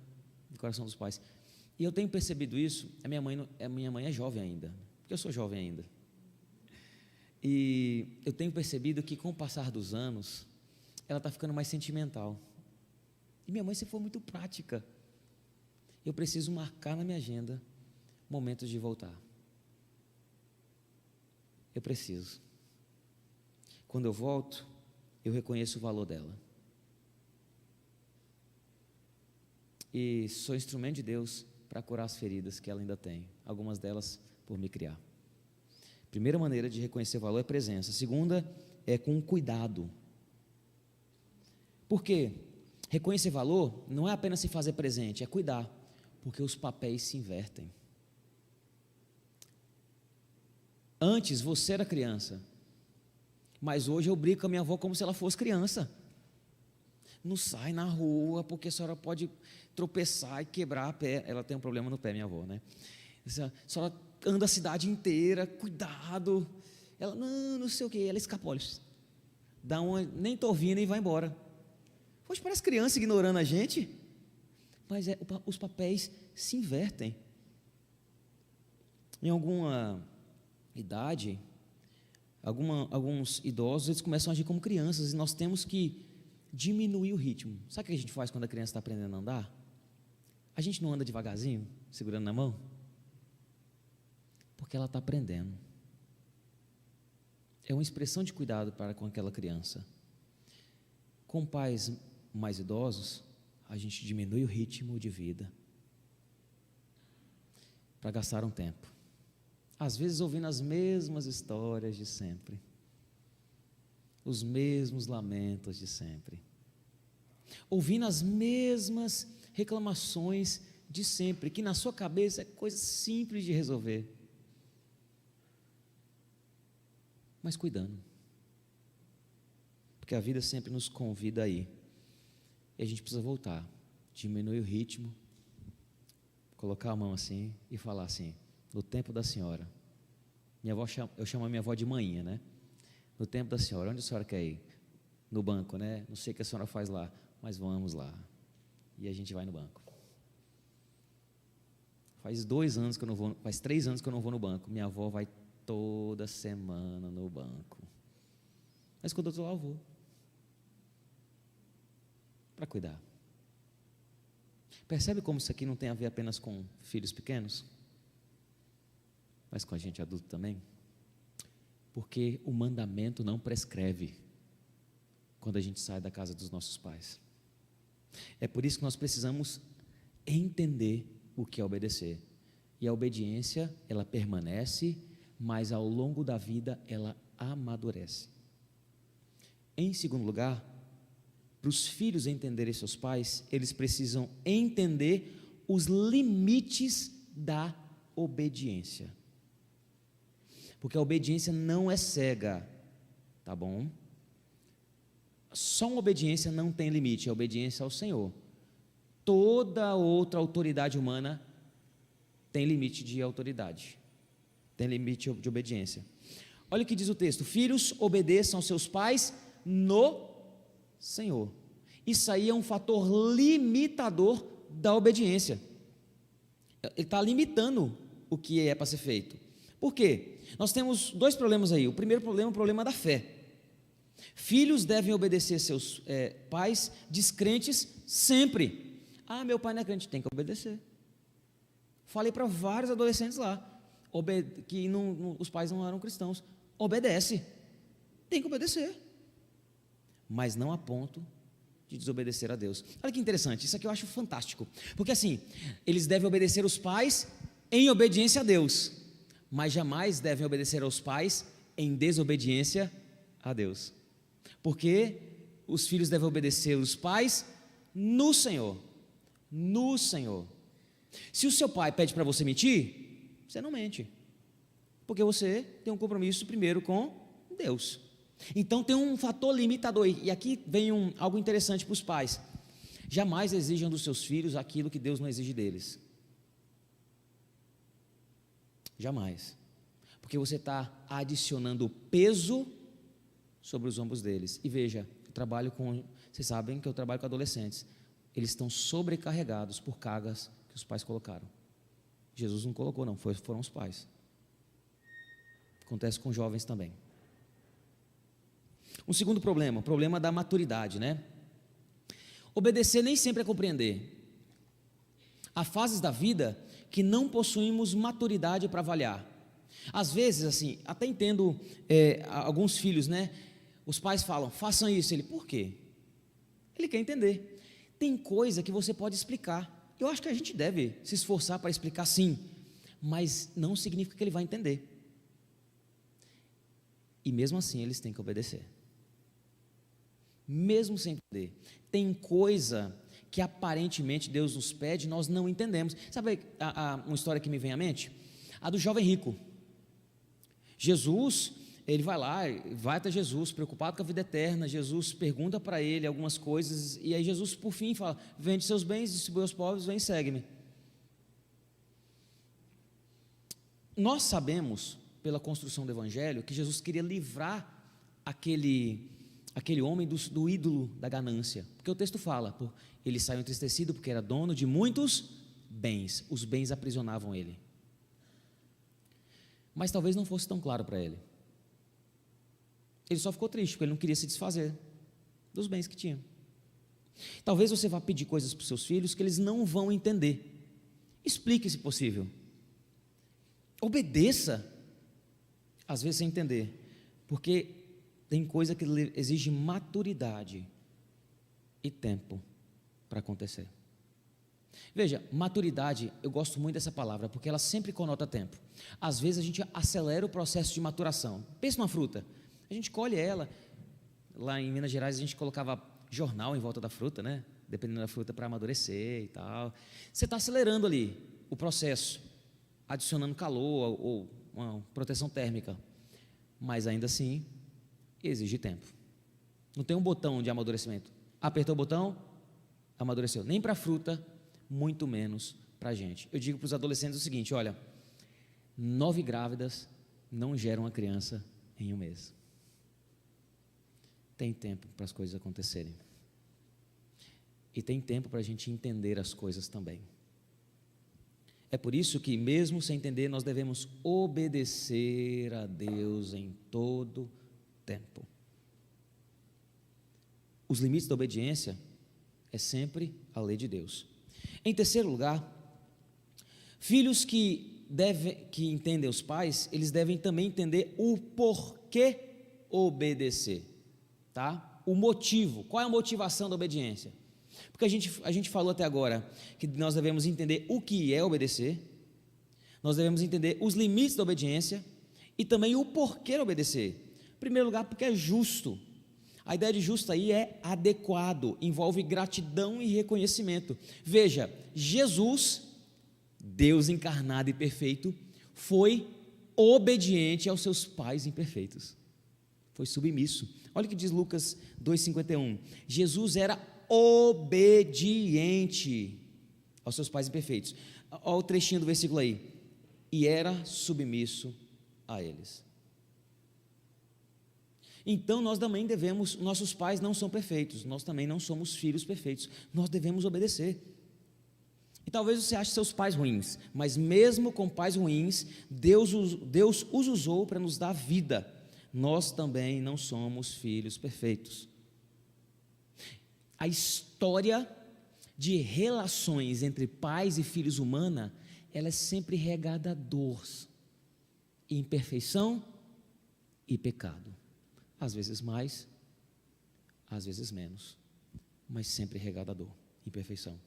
no coração dos pais. E eu tenho percebido isso, a minha mãe é jovem ainda, porque eu sou jovem ainda. E eu tenho percebido que com o passar dos anos, ela está ficando mais sentimental. E minha mãe sempre foi muito prática. Eu preciso marcar na minha agenda momentos de voltar. Eu preciso. Quando eu volto, eu reconheço o valor dela. E sou instrumento de Deus para curar as feridas que ela ainda tem, algumas delas por me criar. Primeira maneira de reconhecer valor é presença. Segunda é com cuidado. Por quê? Reconhecer valor não é apenas se fazer presente, é cuidar, porque os papéis se invertem. Antes você era criança, mas hoje eu brigo com a minha avó como se ela fosse criança. Não sai na rua, porque a senhora pode tropeçar e quebrar a pé. Ela tem um problema no pé, minha avó, né? A senhora anda a cidade inteira, cuidado. Ela, não sei o que, ela escapou, dá uma, nem estou ouvindo e vai embora. Hoje parece criança ignorando a gente, mas os papéis se invertem. Em alguma idade, alguns idosos, eles começam a agir como crianças, e nós temos que diminuir o ritmo. Sabe o que a gente faz quando a criança está aprendendo a andar? A gente não anda devagarzinho, segurando na mão? Porque ela está aprendendo. É uma expressão de cuidado para com aquela criança. Com pais mais idosos, a gente diminui o ritmo de vida para gastar um tempo. Às vezes ouvindo as mesmas histórias de sempre, os mesmos lamentos de sempre, ouvindo as mesmas reclamações de sempre, que na sua cabeça é coisa simples de resolver, mas cuidando, porque a vida sempre nos convida a ir, e a gente precisa voltar, diminuir o ritmo, colocar a mão assim e falar assim: no tempo da senhora. Eu chamo a minha avó de manhinha, né? No tempo da senhora, onde a senhora quer ir? No banco, né? Não sei o que a senhora faz lá, mas vamos lá. E a gente vai no banco. Faz 3 anos que eu não vou no banco. Minha avó vai toda semana no banco. Mas quando eu estou lá, eu vou. Para cuidar. Percebe como isso aqui não tem a ver apenas com filhos pequenos? Mas com a gente adulto também? Porque o mandamento não prescreve quando a gente sai da casa dos nossos pais. É por isso que nós precisamos entender o que é obedecer. E a obediência, ela permanece, mas ao longo da vida ela amadurece. Em segundo lugar, para os filhos entenderem seus pais, eles precisam entender os limites da obediência. Porque a obediência não é cega, tá bom? Só uma obediência não tem limite, a obediência ao Senhor. Toda outra autoridade humana tem limite de autoridade, tem limite de obediência. Olha o que diz o texto: filhos, obedeçam aos seus pais no Senhor. Isso aí é um fator limitador da obediência. Ele está limitando o que é para ser feito. Por quê? Nós temos 2 problemas aí. O primeiro problema é o problema da fé. Filhos devem obedecer seus pais descrentes sempre. Ah, meu pai não é crente, tem que obedecer. Falei para vários adolescentes lá, que os pais não eram cristãos. Obedece, tem que obedecer, mas não a ponto de desobedecer a Deus. Olha que interessante, isso aqui eu acho fantástico, porque assim, eles devem obedecer os pais em obediência a Deus, mas jamais devem obedecer aos pais em desobediência a Deus, porque os filhos devem obedecer os pais no Senhor. Se o seu pai pede para você mentir, você não mente, porque você tem um compromisso primeiro com Deus. Então tem um fator limitador, e aqui vem algo interessante para os pais: jamais exijam dos seus filhos aquilo que Deus não exige deles, jamais, porque você está adicionando peso sobre os ombros deles. E veja, vocês sabem que eu trabalho com adolescentes, eles estão sobrecarregados por cargas que os pais colocaram. Jesus não colocou não, foram os pais. Acontece com jovens também. Um segundo problema, o problema da maturidade, né? Obedecer nem sempre é compreender. Há fases da vida que não possuímos maturidade para avaliar. Às vezes, assim, até entendo alguns filhos, né? Os pais falam, façam isso. Ele, por quê? Ele quer entender. Tem coisa que você pode explicar, Eu acho que a gente deve se esforçar para explicar sim, mas não significa que ele vai entender. E mesmo assim eles têm que obedecer. Mesmo sem entender. Tem coisa que aparentemente Deus nos pede e nós não entendemos. Sabe uma história que me vem à mente? A do jovem rico. Jesus, ele vai lá, vai até Jesus, preocupado com a vida eterna. Jesus pergunta para ele algumas coisas, e aí Jesus por fim fala: vende seus bens, distribui aos pobres, vem e segue-me. Nós sabemos, pela construção do evangelho, que Jesus queria livrar aquele homem do ídolo da ganância, porque o texto fala, ele saiu entristecido porque era dono de muitos bens, os bens aprisionavam ele. Mas talvez não fosse tão claro para ele. Ele só ficou triste porque ele não queria se desfazer dos bens que tinha. Talvez você vá pedir coisas para os seus filhos que eles não vão entender. Explique se possível. Obedeça, às vezes sem entender, porque tem coisa que exige maturidade e tempo para acontecer. Veja, maturidade, eu gosto muito dessa palavra, porque ela sempre conota tempo. Às vezes a gente acelera o processo de maturação. Pensa numa fruta, a gente colhe ela, lá em Minas Gerais a gente colocava jornal em volta da fruta, né? Dependendo da fruta para amadurecer e tal. Você está acelerando ali o processo, adicionando calor ou uma proteção térmica, mas ainda assim exige tempo. Não tem um botão de amadurecimento. Apertou o botão, amadureceu. Nem para a fruta, muito menos para a gente. Eu digo para os adolescentes o seguinte: olha, 9 grávidas não geram uma criança em um mês. Tem tempo para as coisas acontecerem. E tem tempo para a gente entender as coisas também. É por isso que, mesmo sem entender, nós devemos obedecer a Deus em todo tempo. Os limites da obediência é sempre a lei de Deus. Em terceiro lugar, filhos que entendem os pais, eles devem também entender o porquê obedecer, tá? O motivo, qual é a motivação da obediência? Porque a gente falou até agora que nós devemos entender o que é obedecer, nós devemos entender os limites da obediência e também o porquê obedecer. Em primeiro lugar, porque é justo. A ideia de justo aí é adequado, envolve gratidão e reconhecimento. Veja, Jesus, Deus encarnado e perfeito, foi obediente aos seus pais imperfeitos, foi submisso. Olha o que diz Lucas 2,51, Jesus era obediente aos seus pais imperfeitos. Olha o trechinho do versículo aí, e era submisso a eles. Então nós também devemos, nossos pais não são perfeitos, nós também não somos filhos perfeitos, nós devemos obedecer. E talvez você ache seus pais ruins, mas mesmo com pais ruins, Deus os usou para nos dar vida. Nós também não somos filhos perfeitos. A história de relações entre pais e filhos humana, ela é sempre regada a dor, imperfeição e pecado. Às vezes mais, às vezes menos, mas sempre regada a dor, imperfeição.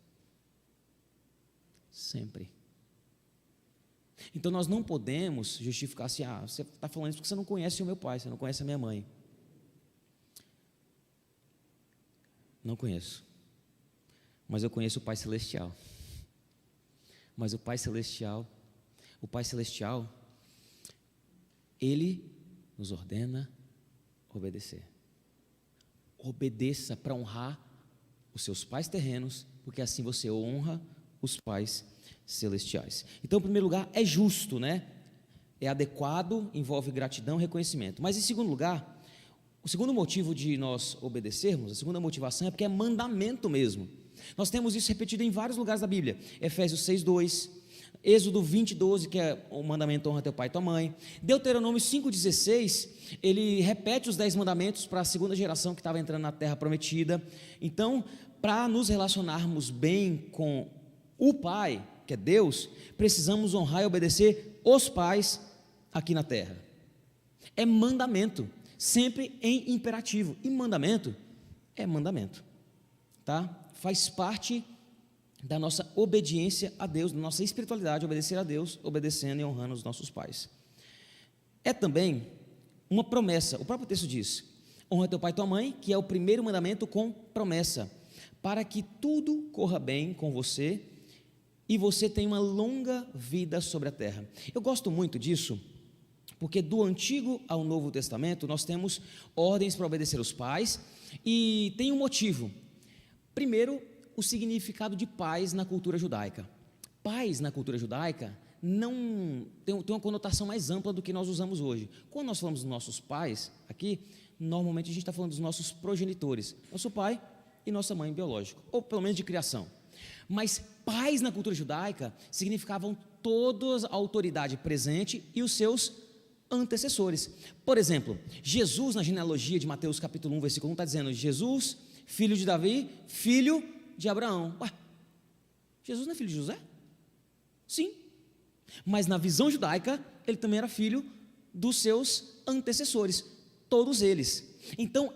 Sempre. Então nós não podemos justificar assim: você está falando isso porque você não conhece o meu pai, você não conhece a minha mãe. Não conheço, mas eu conheço o Pai Celestial. Mas o Pai Celestial, Ele nos ordena obedecer. Obedeça para honrar os seus pais terrenos, porque assim você honra os pais celestiais. Então, em primeiro lugar, é justo, né? É adequado, envolve gratidão e reconhecimento. Mas em segundo lugar, o segundo motivo de nós obedecermos, a segunda motivação é porque é mandamento mesmo. Nós temos isso repetido em vários lugares da Bíblia. Efésios 6:2, Êxodo 20:12, que é o mandamento: honra teu pai e tua mãe. Deuteronômio 5:16, ele repete os 10 mandamentos para a segunda geração que estava entrando na terra prometida. Então, para nos relacionarmos bem com o Pai, que é Deus, precisamos honrar e obedecer os pais aqui na terra. É mandamento, sempre em imperativo. E mandamento é mandamento, tá? Faz parte da nossa obediência a Deus, da nossa espiritualidade, obedecer a Deus, obedecendo e honrando os nossos pais. É também uma promessa, o próprio texto diz: honra teu pai e tua mãe, que é o primeiro mandamento com promessa, para que tudo corra bem com você e você tenha uma longa vida sobre a terra. Eu gosto muito disso, porque do Antigo ao Novo Testamento nós temos ordens para obedecer os pais, e tem um motivo. Primeiro, o significado de pais na cultura judaica. Pais na cultura judaica não tem uma conotação mais ampla do que nós usamos hoje. Quando nós falamos dos nossos pais aqui, normalmente a gente está falando dos nossos progenitores, nosso pai e nossa mãe biológica, ou pelo menos de criação. Mas pais na cultura judaica significavam toda a autoridade presente e os seus antecessores. Por exemplo, Jesus, na genealogia de Mateus capítulo 1, versículo 1, está dizendo: Jesus, filho de Davi, filho de Abraão. Ué, Jesus não é filho de José? Sim, mas na visão judaica, ele também era filho dos seus antecessores, todos eles. Então,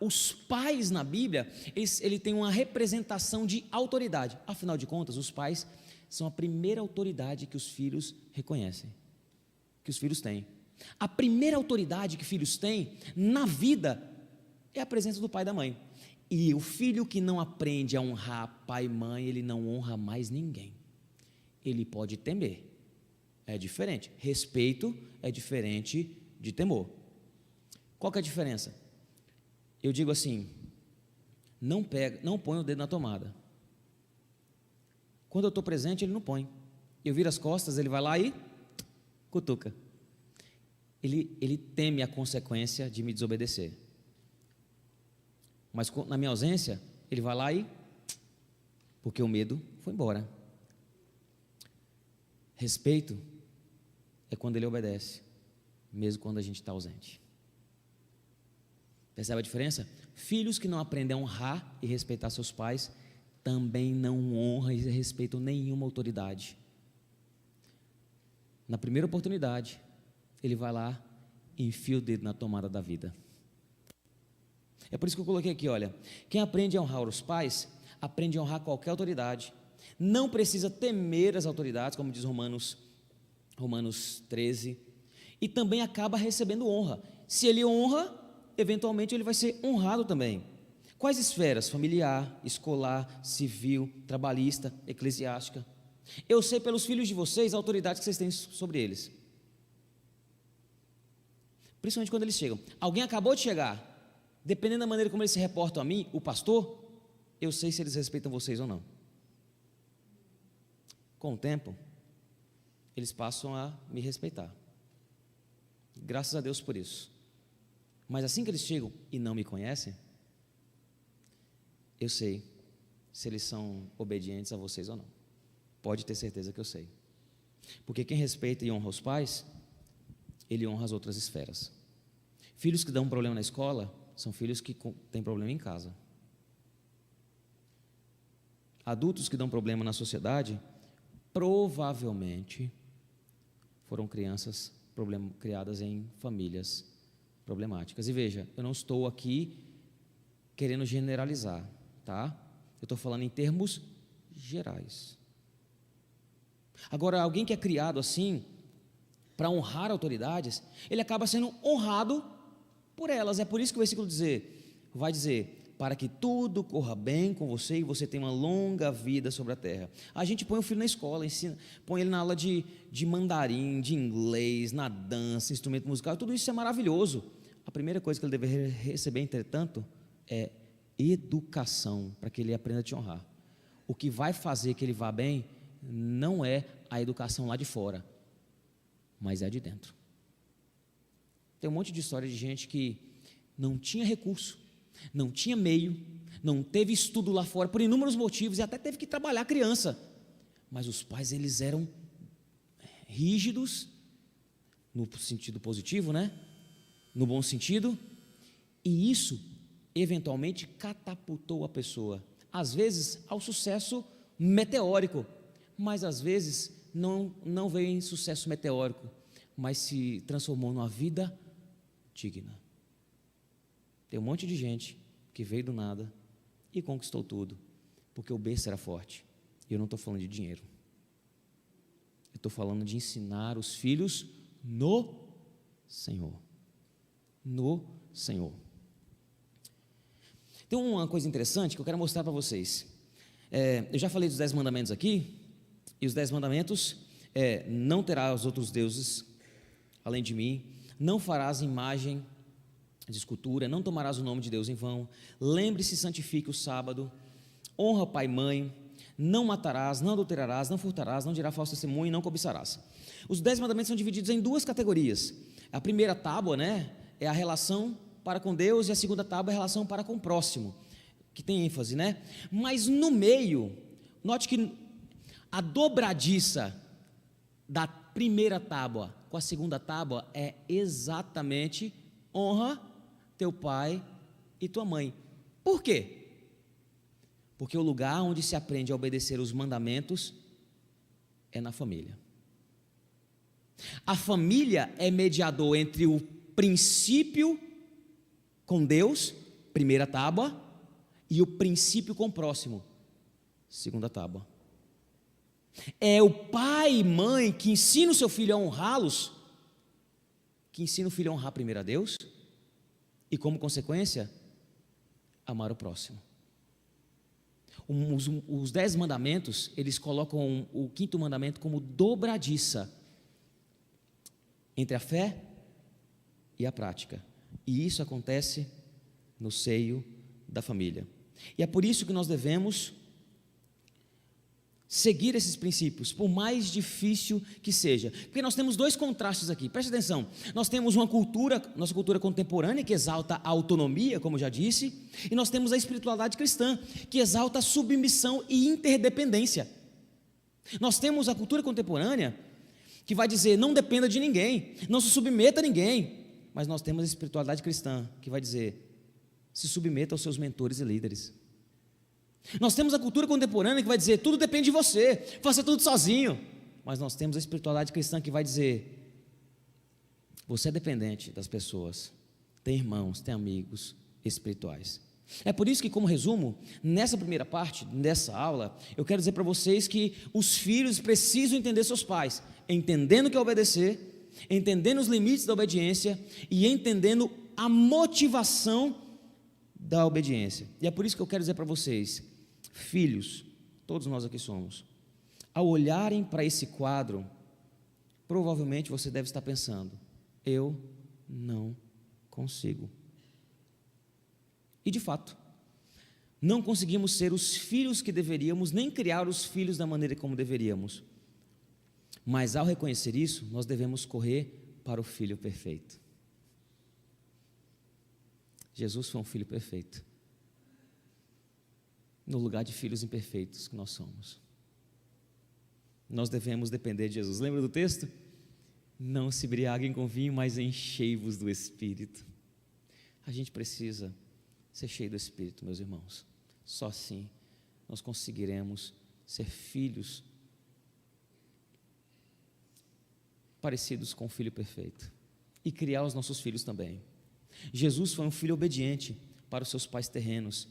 os pais na Bíblia, ele tem uma representação de autoridade. Afinal de contas, os pais são a primeira autoridade que os filhos reconhecem, que os filhos têm. A primeira autoridade que filhos têm na vida é a presença do pai e da mãe. E o filho que não aprende a honrar pai e mãe, ele não honra mais ninguém. Ele pode temer, é diferente. Respeito é diferente de temor. Qual que é a diferença? Eu digo assim: não põe o dedo na tomada. Quando eu estou presente, ele não põe. Eu viro as costas, ele vai lá e cutuca. Ele teme a consequência de me desobedecer. Mas na minha ausência, ele vai lá e... porque o medo foi embora. Respeito é quando ele obedece, mesmo quando a gente está ausente. Percebe a diferença? Filhos que não aprendem a honrar e respeitar seus pais, também não honram e respeitam nenhuma autoridade. Na primeira oportunidade, ele vai lá e enfia o dedo na tomada da vida. É por isso que eu coloquei aqui, olha: quem aprende a honrar os pais, aprende a honrar qualquer autoridade, não precisa temer as autoridades, como diz Romanos 13, e também acaba recebendo honra. Se ele honra, eventualmente ele vai ser honrado também. Quais esferas? Familiar, escolar, civil, trabalhista, eclesiástica. Eu sei pelos filhos de vocês a autoridade que vocês têm sobre eles, principalmente quando eles chegam. Alguém acabou de chegar, dependendo da maneira como eles se reportam a mim, o pastor, eu sei se eles respeitam vocês ou não. Com o tempo, eles passam a me respeitar. Graças a Deus por isso. Mas assim que eles chegam e não me conhecem, eu sei se eles são obedientes a vocês ou não. Pode ter certeza que eu sei. Porque quem respeita e honra os pais, ele honra as outras esferas. Filhos que dão um problema na escola são filhos que têm problema em casa. Adultos que dão problema na sociedade, provavelmente foram crianças criadas em famílias problemáticas. E veja, eu não estou aqui querendo generalizar, tá? Eu estou falando em termos gerais. Agora, alguém que é criado assim, para honrar autoridades, ele acaba sendo honrado por elas. É por isso que o versículo vai dizer: para que tudo corra bem com você e você tenha uma longa vida sobre a terra. A gente põe o filho na escola, põe ele na aula de mandarim, de inglês, na dança, instrumento musical, tudo isso é maravilhoso. A primeira coisa que ele deve receber, entretanto, é educação, para que ele aprenda a te honrar. O que vai fazer que ele vá bem não é a educação lá de fora, mas é a de dentro. Tem um monte de história de gente que não tinha recurso, não tinha meio, não teve estudo lá fora, por inúmeros motivos, e até teve que trabalhar criança, mas os pais, eles eram rígidos, no sentido positivo, né? No bom sentido, e isso eventualmente catapultou a pessoa, às vezes ao sucesso meteórico, mas às vezes não veio em sucesso meteórico, mas se transformou numa vida digna. Tem um monte de gente que veio do nada e conquistou tudo, porque o berço era forte, E eu não estou falando de dinheiro. Eu estou falando de ensinar os filhos no Senhor. No Senhor. Tem uma coisa interessante que eu quero mostrar para vocês. Eu já falei dos 10 mandamentos aqui, e os 10 mandamentos não terás outros deuses além de mim, não farás imagem de escultura, não tomarás o nome de Deus em vão, lembre-se e santifique o sábado, honra pai e mãe, não matarás, não adulterarás, não furtarás, não dirás falso testemunho e não cobiçarás. Os 10 mandamentos são divididos em duas categorias. A primeira tábua, é a relação para com Deus, e a segunda tábua é a relação para com o próximo, que tem ênfase, Mas no meio, note que a dobradiça da primeira tábua com a segunda tábua é exatamente honra teu pai e tua mãe. Por quê? Porque o lugar onde se aprende a obedecer os mandamentos é na família. A família é mediador entre o princípio com Deus, primeira tábua, e o princípio com o próximo, segunda tábua. É o pai e mãe que ensina o seu filho a honrá-los, que ensina o filho a honrar primeiro a Deus, e como consequência, amar o próximo. Os 10 mandamentos, eles colocam o quinto mandamento como dobradiça entre a fé e a prática. E isso acontece no seio da família. E é por isso que nós devemos seguir esses princípios, por mais difícil que seja, porque nós temos dois contrastes aqui, preste atenção. Nós temos uma cultura, nossa cultura contemporânea, que exalta a autonomia, como eu já disse, e nós temos a espiritualidade cristã, que exalta a submissão e interdependência. Nós temos a cultura contemporânea, que vai dizer, não dependa de ninguém, não se submeta a ninguém, mas nós temos a espiritualidade cristã, que vai dizer, se submeta aos seus mentores e líderes. Nós temos a cultura contemporânea que vai dizer, tudo depende de você, faça tudo sozinho. Mas nós temos a espiritualidade cristã que vai dizer, você é dependente das pessoas, tem irmãos, tem amigos espirituais. É por isso que, como resumo, nessa primeira parte, dessa aula, eu quero dizer para vocês que os filhos precisam entender seus pais, entendendo o que é obedecer, entendendo os limites da obediência e entendendo a motivação da obediência. E é por isso que eu quero dizer para vocês, filhos, todos nós aqui somos, ao olharem para esse quadro, provavelmente você deve estar pensando, eu não consigo. E de fato, não conseguimos ser os filhos que deveríamos, nem criar os filhos da maneira como deveríamos. Mas ao reconhecer isso, nós devemos correr para o filho perfeito. Jesus foi um filho perfeito, no lugar de filhos imperfeitos que nós somos. Nós devemos depender de Jesus. Lembra do texto? Não se embriaguem com vinho, mas enchei-vos do Espírito. A gente precisa ser cheio do Espírito, meus irmãos. Só assim nós conseguiremos ser filhos parecidos com o Filho perfeito e criar os nossos filhos também. Jesus foi um filho obediente para os seus pais terrenos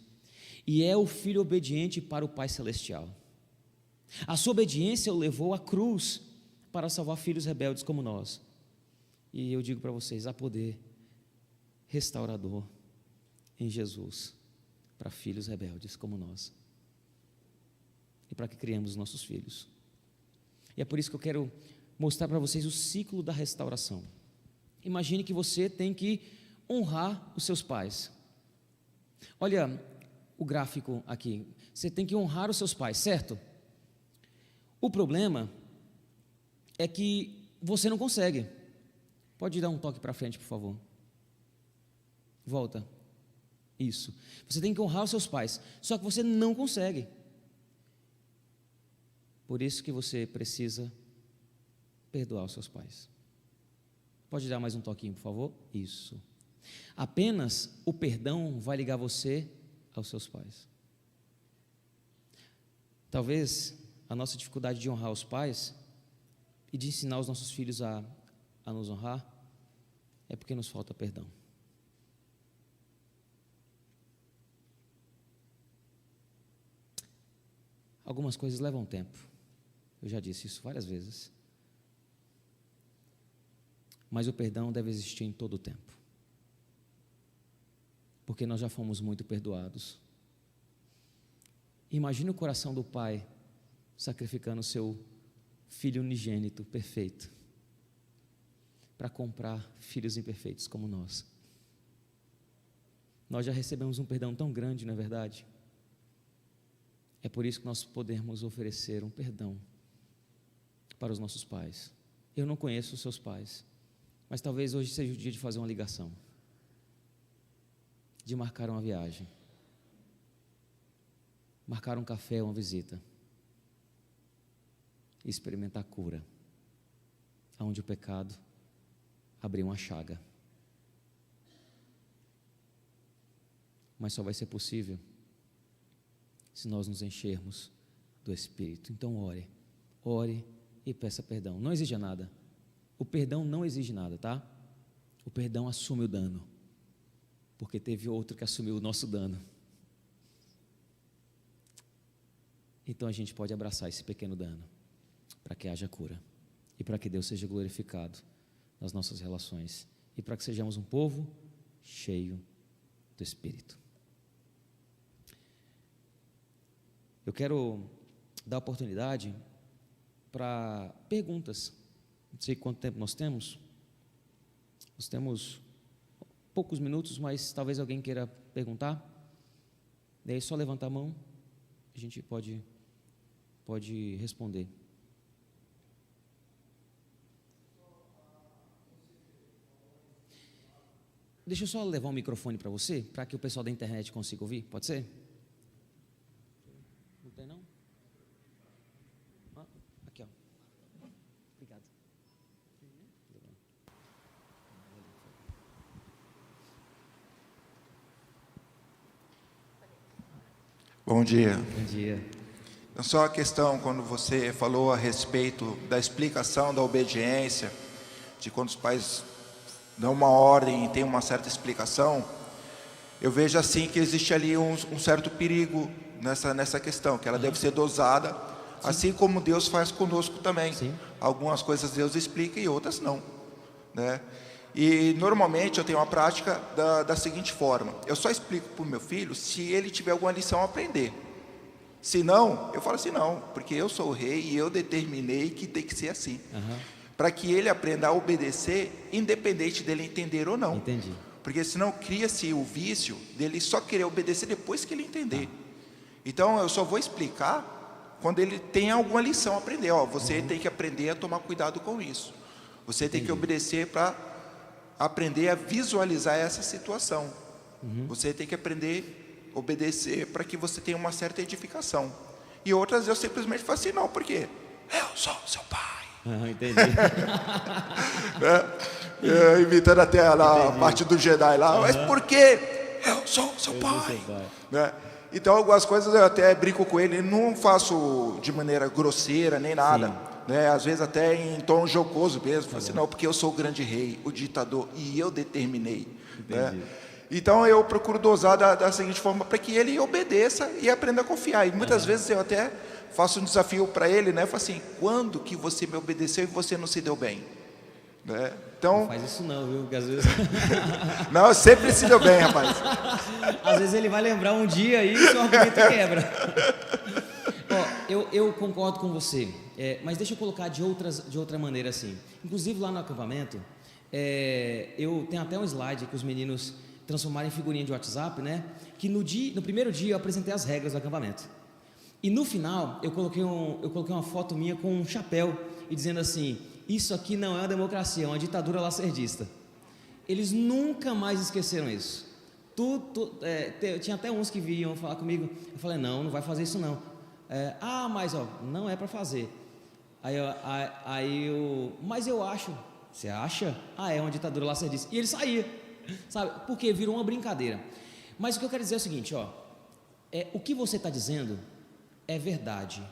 e é o filho obediente para o Pai celestial. A sua obediência o levou à cruz para salvar filhos rebeldes como nós. E eu digo para vocês, há poder restaurador em Jesus para filhos rebeldes como nós e para que criemos os nossos filhos. E é por isso que eu quero mostrar para vocês o ciclo da restauração. Imagine que você tem que honrar os seus pais. Olha o gráfico aqui. Você tem que honrar os seus pais, certo? O problema é que você não consegue. Pode dar um toque para frente, por favor. Volta. Isso. Você tem que honrar os seus pais, só que você não consegue. Por isso que você precisa perdoar os seus pais. Pode dar mais um toquinho, por favor? Isso. Apenas o perdão vai ligar você aos seus pais. Talvez a nossa dificuldade de honrar os pais e de ensinar os nossos filhos a nos honrar é porque nos falta perdão. Algumas coisas levam tempo. Eu já disse isso várias vezes. Mas o perdão deve existir em todo o tempo. Porque nós já fomos muito perdoados. Imagine o coração do pai sacrificando seu filho unigênito, perfeito, para comprar filhos imperfeitos como nós. Nós já recebemos um perdão tão grande, não é verdade? É por isso que nós podemos oferecer um perdão para os nossos pais. Eu não conheço os seus pais, mas talvez hoje seja o dia de fazer uma ligação, de marcar uma viagem, marcar um café, uma visita, e experimentar a cura, onde o pecado abriu uma chaga. Mas só vai ser possível se nós nos enchermos do Espírito. Então ore e peça perdão. Não exija nada. O perdão não exige nada, tá? O perdão assume o dano, porque teve outro que assumiu o nosso dano. Então a gente pode abraçar esse pequeno dano, para que haja cura, e para que Deus seja glorificado nas nossas relações, e para que sejamos um povo cheio do Espírito. Eu quero dar oportunidade para perguntas. Não sei quanto tempo nós temos. Nós temos poucos minutos, mas talvez alguém queira perguntar. Daí é só levantar a mão, a gente pode responder. Deixa eu só levar um microfone para você, para que o pessoal da internet consiga ouvir, pode ser? Não tem não? Aqui, ó. Obrigado. Bom dia. Bom dia. Só a questão, quando você falou a respeito da explicação da obediência, de quando os pais dão uma ordem e tem uma certa explicação, eu vejo assim que existe ali um certo perigo nessa questão, que ela deve ser dosada, sim, assim como Deus faz conosco também. Sim. Algumas coisas Deus explica e outras não, né? E normalmente eu tenho uma prática da seguinte forma: eu só explico para o meu filho se ele tiver alguma lição a aprender. Se não, eu falo assim, não, porque eu sou o rei e eu determinei que tem que ser assim. Para que ele aprenda a obedecer, independente dele entender ou não. Entendi. Porque senão cria-se o vício dele só querer obedecer depois que ele entender. Então eu só vou explicar quando ele tem alguma lição a aprender. Ó, você tem que aprender a tomar cuidado com isso. Você tem que obedecer para aprender a visualizar essa situação. Você tem que aprender a obedecer para que você tenha uma certa edificação. E outras eu simplesmente falo assim, não, porque eu sou seu pai. Entendi. Imitando até a parte do Jedi lá, mas por que eu sou seu pai? Né? Então algumas coisas eu até brinco com ele, não faço de maneira grosseira nem nada, né? Às vezes até em tom jocoso mesmo, falo assim, não, porque eu sou o grande rei, o ditador, e eu determinei, né? Então eu procuro dosar da seguinte forma, para que ele obedeça e aprenda a confiar. E muitas vezes eu até faço um desafio para ele, né? Falo assim, quando que você me obedeceu e você não se deu bem? Né? Então, não faz isso não, viu? Porque às vezes... não, sempre se deu bem, rapaz. Às vezes ele vai lembrar um dia e o seu argumento quebra. Ó, eu concordo com você, mas deixa eu colocar de outra maneira assim. Inclusive lá no acampamento, eu tenho até um slide que os meninos transformaram em figurinha de WhatsApp, né? Que no primeiro dia eu apresentei as regras do acampamento. E no final eu coloquei uma foto minha com um chapéu e dizendo assim, isso aqui não é uma democracia, é uma ditadura lacerdista. Eles nunca mais esqueceram isso. Tinha até uns que vinham falar comigo, eu falei, não vai fazer isso não. Mas não é para fazer. Mas eu acho, você acha? É uma ditadura lacerdista. E ele saía, sabe? Porque virou uma brincadeira. Mas o que eu quero dizer é o seguinte, o que você está dizendo é verdade,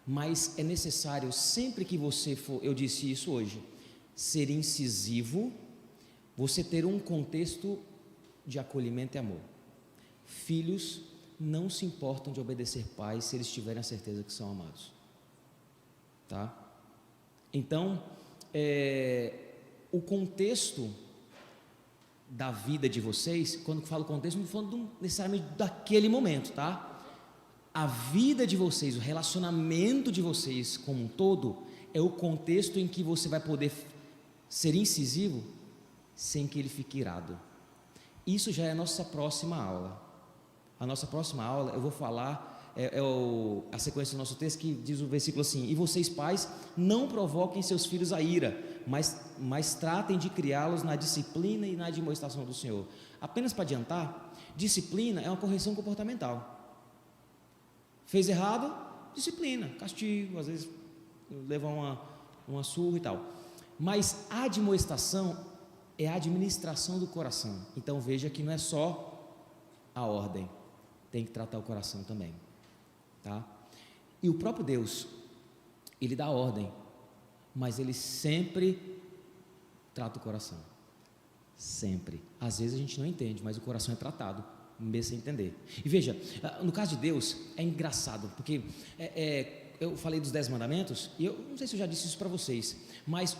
mas é necessário sempre que você for, eu disse isso hoje, ser incisivo, você ter um contexto de acolhimento e amor. Filhos não se importam de obedecer pais se eles tiverem a certeza que são amados, tá? Então, o contexto da vida de vocês, quando eu falo contexto, não estou falando necessariamente daquele momento, tá? A vida de vocês, o relacionamento de vocês como um todo, é o contexto em que você vai poder ser incisivo sem que ele fique irado. Isso já é a nossa próxima aula. A nossa próxima aula eu vou falar, a sequência do nosso texto, que diz o versículo assim: e vocês pais não provoquem seus filhos a ira, mas tratem de criá-los na disciplina e na admoestação do Senhor. Apenas para adiantar, disciplina é uma correção comportamental. Fez errado, disciplina, castigo, às vezes leva uma surra e tal. Mas a admoestação é a administração do coração. Então veja que não é só a ordem, tem que tratar o coração também, tá? E o próprio Deus, ele dá ordem, mas ele sempre trata o coração, sempre. Às vezes a gente não entende, mas o coração é tratado, mesmo sem entender. E veja, no caso de Deus, é engraçado, porque eu falei dos 10 mandamentos, e eu não sei se eu já disse isso para vocês, mas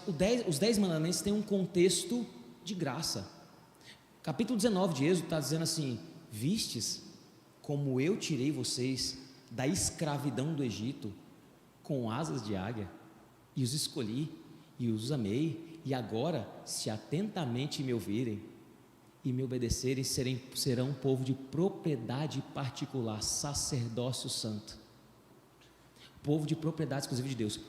os 10 mandamentos têm um contexto de graça. Capítulo 19 de Êxodo está dizendo assim: vistes como eu tirei vocês da escravidão do Egito com asas de águia, e os escolhi, e os amei, e agora, se atentamente me ouvirem e me obedecerem, serão um povo de propriedade particular, sacerdócio santo, povo de propriedade exclusiva de Deus.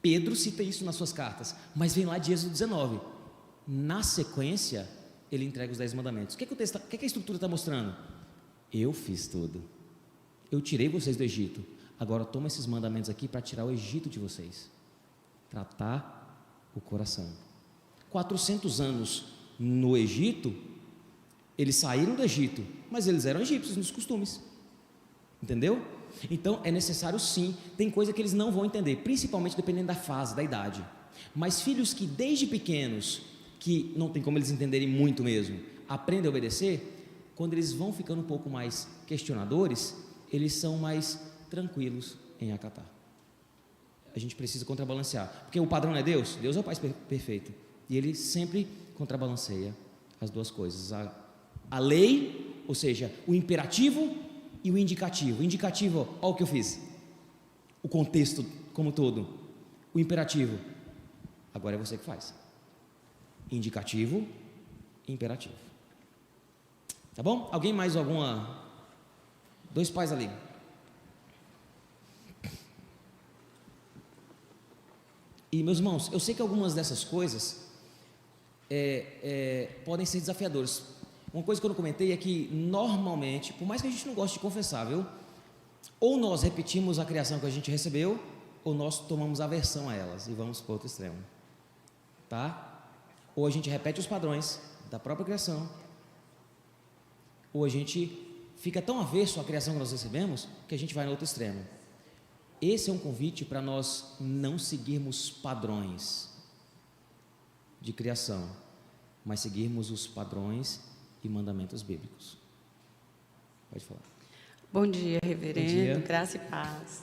Pedro cita isso nas suas cartas, mas vem lá de Êxodo 19. Na sequência, ele entrega os 10 mandamentos. O que a estrutura está mostrando? Eu fiz tudo, eu tirei vocês do Egito, agora toma esses mandamentos aqui para tirar o Egito de vocês. Tratar o coração. 400 anos no Egito, eles saíram do Egito, mas eles eram egípcios nos costumes, entendeu? Então é necessário sim, tem coisa que eles não vão entender, principalmente dependendo da fase, da idade. Mas filhos que desde pequenos, que não tem como eles entenderem muito mesmo, aprendem a obedecer, quando eles vão ficando um pouco mais questionadores, eles são mais tranquilos em acatar. A gente precisa contrabalancear, porque o padrão não é Deus, Deus é o Pai perfeito, e Ele sempre contrabalanceia as duas coisas, a lei, ou seja, o imperativo e o indicativo. O indicativo, olha o que eu fiz, o contexto como todo. O imperativo, agora é você que faz. Indicativo, imperativo. Tá bom? Alguém mais alguma? 2 pais ali. E meus irmãos, eu sei que algumas dessas coisas podem ser desafiadoras. Uma coisa que eu não comentei é que normalmente, por mais que a gente não goste de confessar, viu? Ou nós repetimos a criação que a gente recebeu, ou nós tomamos aversão a elas e vamos para o outro extremo, tá? Ou a gente repete os padrões da própria criação, ou a gente fica tão avesso à criação que nós recebemos que a gente vai no outro extremo. Esse é um convite para nós não seguirmos padrões de criação, mas seguirmos os padrões e mandamentos bíblicos. Pode falar. Bom dia, reverendo. Bom dia. Graça e paz.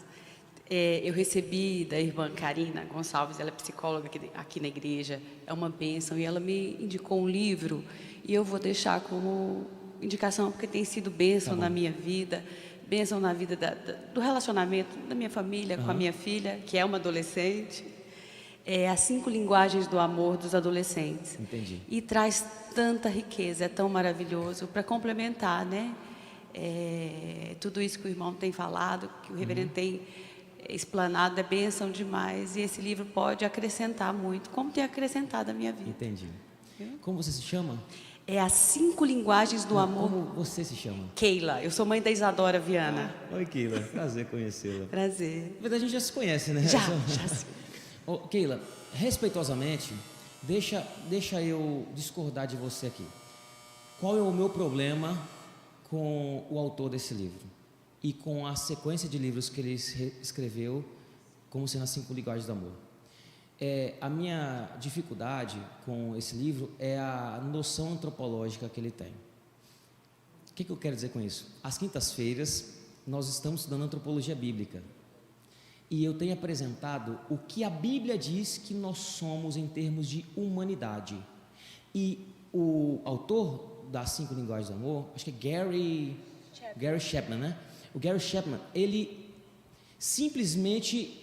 Eu recebi da irmã Karina Gonçalves, ela é psicóloga aqui na igreja, é uma bênção, e ela me indicou um livro, e eu vou deixar como indicação, porque tem sido bênção na minha vida, bênção na vida do relacionamento da minha família com a minha filha, que é uma adolescente. As 5 linguagens do amor dos adolescentes. Entendi. E traz tanta riqueza, é tão maravilhoso, para complementar, né? Tudo isso que o irmão tem falado, que o reverendo tem explanado, é bênção demais, e esse livro pode acrescentar muito, como tem acrescentado a minha vida. Entendi. Como você se chama? As 5 linguagens do amor. Como você se chama? Keila, eu sou mãe da Isadora Viana. Oi, Keila, prazer conhecê-la. Prazer. Na verdade, a gente já se conhece, né? Já sim. Keila, respeitosamente, deixa eu discordar de você aqui. Qual é o meu problema com o autor desse livro e com a sequência de livros que ele escreveu, como sendo as 5 linguagens do amor? A minha dificuldade com esse livro é a noção antropológica que ele tem. que eu quero dizer com isso? Às quintas-feiras, nós estamos estudando antropologia bíblica. E eu tenho apresentado o que a Bíblia diz que nós somos em termos de humanidade. E o autor das 5 linguagens do amor, acho que é Gary Chapman, né? O Gary Chapman, ele simplesmente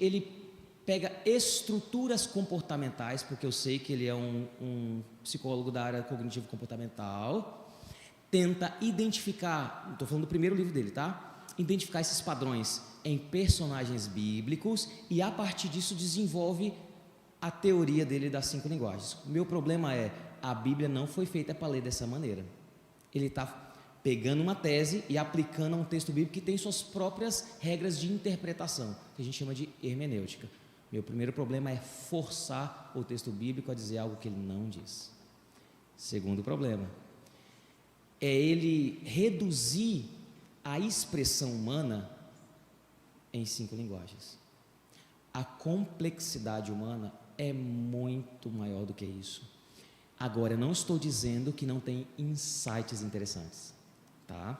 pega estruturas comportamentais, porque eu sei que ele é um psicólogo da área cognitivo-comportamental, tenta identificar, estou falando do primeiro livro dele, tá? Identificar esses padrões em personagens bíblicos e a partir disso desenvolve a teoria dele das 5 linguagens. O meu problema é, a Bíblia não foi feita para ler dessa maneira. Ele está pegando uma tese e aplicando a um texto bíblico que tem suas próprias regras de interpretação, que a gente chama de hermenêutica. Meu primeiro problema é forçar o texto bíblico a dizer algo que ele não diz. Segundo problema é ele reduzir a expressão humana em 5 linguagens. A complexidade humana é muito maior do que isso. Agora, eu não estou dizendo que não tem insights interessantes, tá?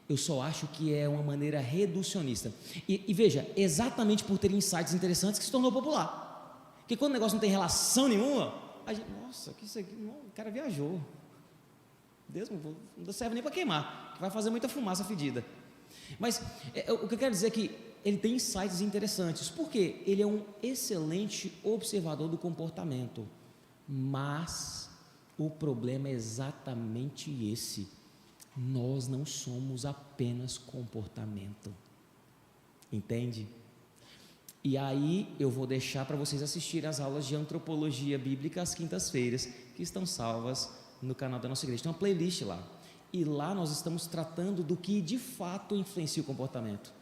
Eu só acho que é uma maneira reducionista. E veja, exatamente por ter insights interessantes que se tornou popular. Porque quando o negócio não tem relação nenhuma, a gente, nossa, que isso aqui, não, o cara viajou. Deus, não serve nem para queimar, que vai fazer muita fumaça fedida. Mas o que eu quero dizer é que ele tem insights interessantes. Por quê? Ele é um excelente observador do comportamento. Mas o problema é exatamente esse. Nós não somos apenas comportamento. Entende? E aí eu vou deixar para vocês assistirem as aulas de antropologia bíblica às quintas-feiras, que estão salvas no canal da nossa igreja. Tem uma playlist lá. E lá nós estamos tratando do que de fato influencia o comportamento.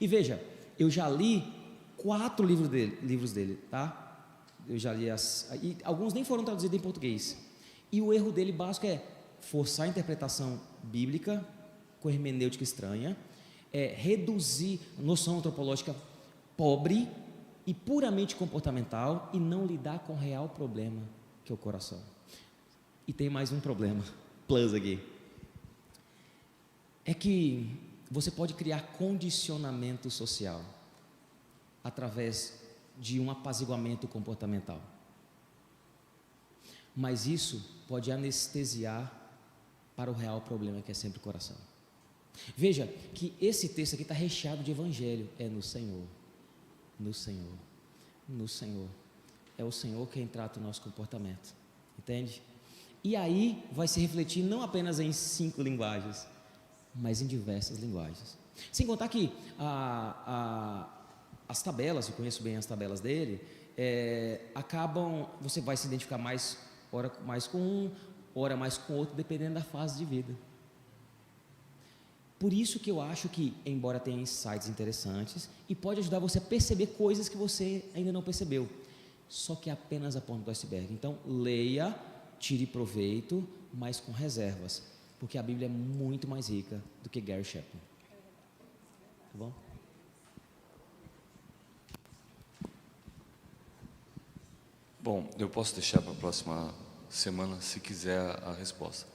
E veja, eu já li 4 livros dele, tá? Eu já li e alguns nem foram traduzidos em português. E o erro dele básico é forçar a interpretação bíblica com hermenêutica estranha, reduzir noção antropológica pobre e puramente comportamental e não lidar com o real problema, que é o coração. E tem mais um problema, plus aqui. É que você pode criar condicionamento social através de um apaziguamento comportamental. Mas isso pode anestesiar para o real problema, que é sempre o coração. Veja que esse texto aqui está recheado de evangelho. É no Senhor, no Senhor, no Senhor. É o Senhor quem trata o nosso comportamento. Entende? E aí vai se refletir não apenas em 5 linguagens, mas em diversas linguagens. Sem contar que as tabelas, eu conheço bem as tabelas dele, acabam, você vai se identificar ora mais com um, ora mais com outro, dependendo da fase de vida. Por isso que eu acho que, embora tenha insights interessantes, e pode ajudar você a perceber coisas que você ainda não percebeu, só que é apenas a ponta do iceberg. Então, leia, tire proveito, mas com reservas, porque a Bíblia é muito mais rica do que Gary Chapman. Tá bom? Bom, eu posso deixar para a próxima semana, se quiser, a resposta.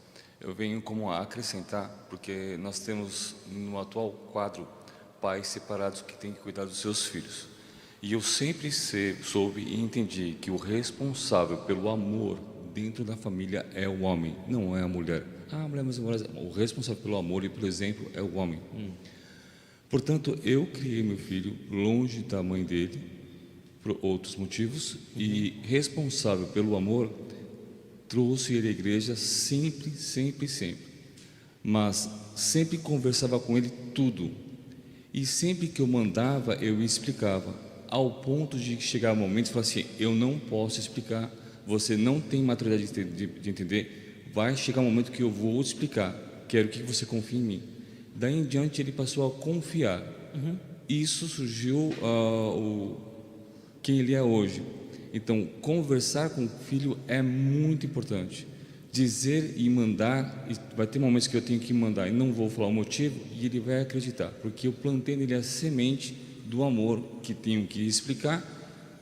Eu venho como a acrescentar, porque nós temos no atual quadro pais separados que têm que cuidar dos seus filhos. E eu sempre soube e entendi que o responsável pelo amor dentro da família é o homem, não é a mulher. A mulher, mas o responsável pelo amor e pelo exemplo é o homem. Portanto, eu criei meu filho longe da mãe dele, por outros motivos, e responsável pelo amor, trouxe ele à igreja sempre, sempre, sempre. Mas sempre conversava com ele tudo. E sempre que eu mandava, eu explicava. Ao ponto de chegar um momento e falar assim, eu não posso explicar, você não tem maturidade de entender, vai chegar um momento que eu vou explicar, quero que você confie em mim. Daí em diante ele passou a confiar. Isso surgiu quem ele é hoje. Então, conversar com o filho é muito importante. Dizer e mandar, vai ter momentos que eu tenho que mandar e não vou falar o motivo, e ele vai acreditar, porque eu plantei nele a semente do amor que tenho que explicar,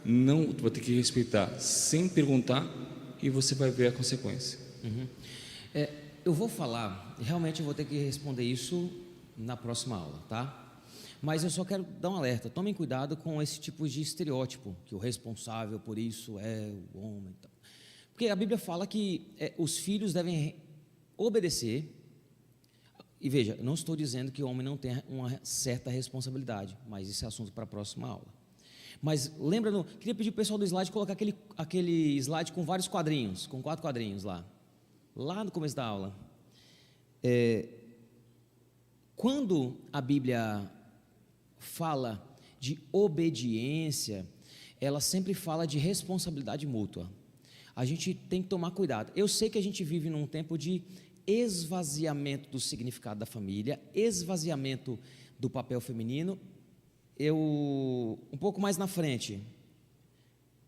não vai ter que respeitar sem perguntar, e você vai ver a consequência. eu vou falar, realmente eu vou ter que responder isso na próxima aula, tá? Mas eu só quero dar um alerta, tomem cuidado com esse tipo de estereótipo, que o responsável por isso é o homem. Então. Porque a Bíblia fala que os filhos devem obedecer, e veja, eu não estou dizendo que o homem não tenha uma certa responsabilidade, mas esse é assunto para a próxima aula. Mas lembra, queria pedir para o pessoal do slide colocar aquele slide com vários quadrinhos, com 4 quadrinhos lá no começo da aula. Quando a Bíblia fala de obediência, ela sempre fala de responsabilidade mútua. A gente tem que tomar cuidado. Eu sei que a gente vive num tempo de esvaziamento do significado da família, esvaziamento do papel feminino. Um pouco mais na frente,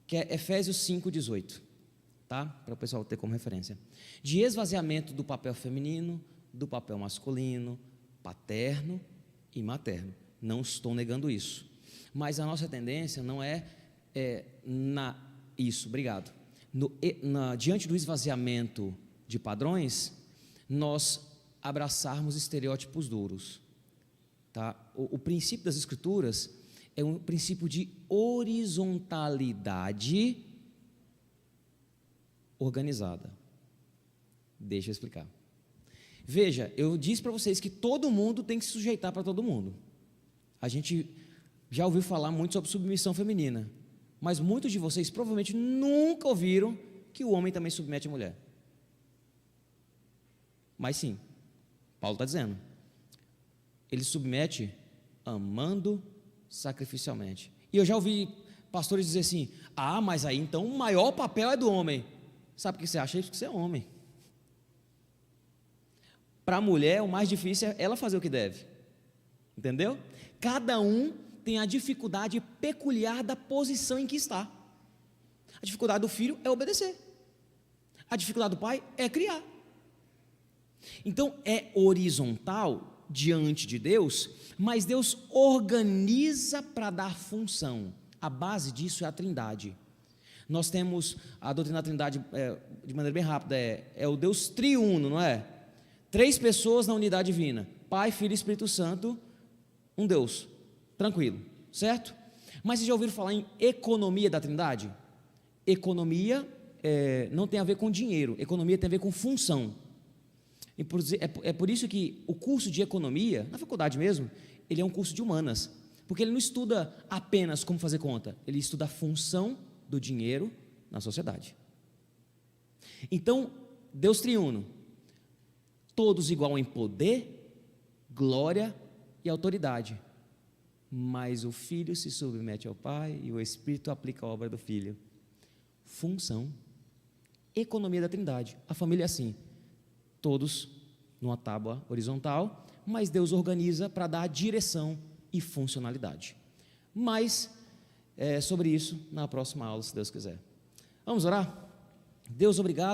que é Efésios 5:18, tá? Para o pessoal ter como referência. De esvaziamento do papel feminino, do papel masculino, paterno e materno. Não estou negando isso. Mas a nossa tendência não isso, obrigado. Diante do esvaziamento de padrões, nós abraçarmos estereótipos duros. Tá? O princípio das Escrituras é um princípio de horizontalidade organizada. Deixa eu explicar. Veja, eu disse para vocês que todo mundo tem que se sujeitar para todo mundo. A gente já ouviu falar muito sobre submissão feminina, mas muitos de vocês provavelmente nunca ouviram que o homem também submete a mulher. Mas sim, Paulo está dizendo, ele submete amando sacrificialmente. E eu já ouvi pastores dizer assim, mas aí então o maior papel é do homem. Sabe o que você acha? Isso que você é homem. Para a mulher, o mais difícil é ela fazer o que deve. Entendeu? Cada um tem a dificuldade peculiar da posição em que está. A dificuldade do filho é obedecer. A dificuldade do pai é criar. Então, é horizontal diante de Deus, mas Deus organiza para dar função. A base disso é a Trindade. Nós temos a doutrina da Trindade, de maneira bem rápida, é o Deus triuno, não é? 3 pessoas na unidade divina, Pai, Filho e Espírito Santo, um Deus, tranquilo, certo? Mas vocês já ouviram falar em economia da Trindade? Economia não tem a ver com dinheiro, economia tem a ver com função. É por isso que o curso de economia, na faculdade mesmo, ele é um curso de humanas, porque ele não estuda apenas como fazer conta, ele estuda a função do dinheiro na sociedade. Então, Deus triuno, todos igual em poder, glória e autoridade, mas o Filho se submete ao Pai e o Espírito aplica a obra do Filho. Função, economia da Trindade. A família é assim, todos numa tábua horizontal, mas Deus organiza para dar direção e funcionalidade. Mas sobre isso na próxima aula, se Deus quiser. Vamos orar? Deus, obrigado.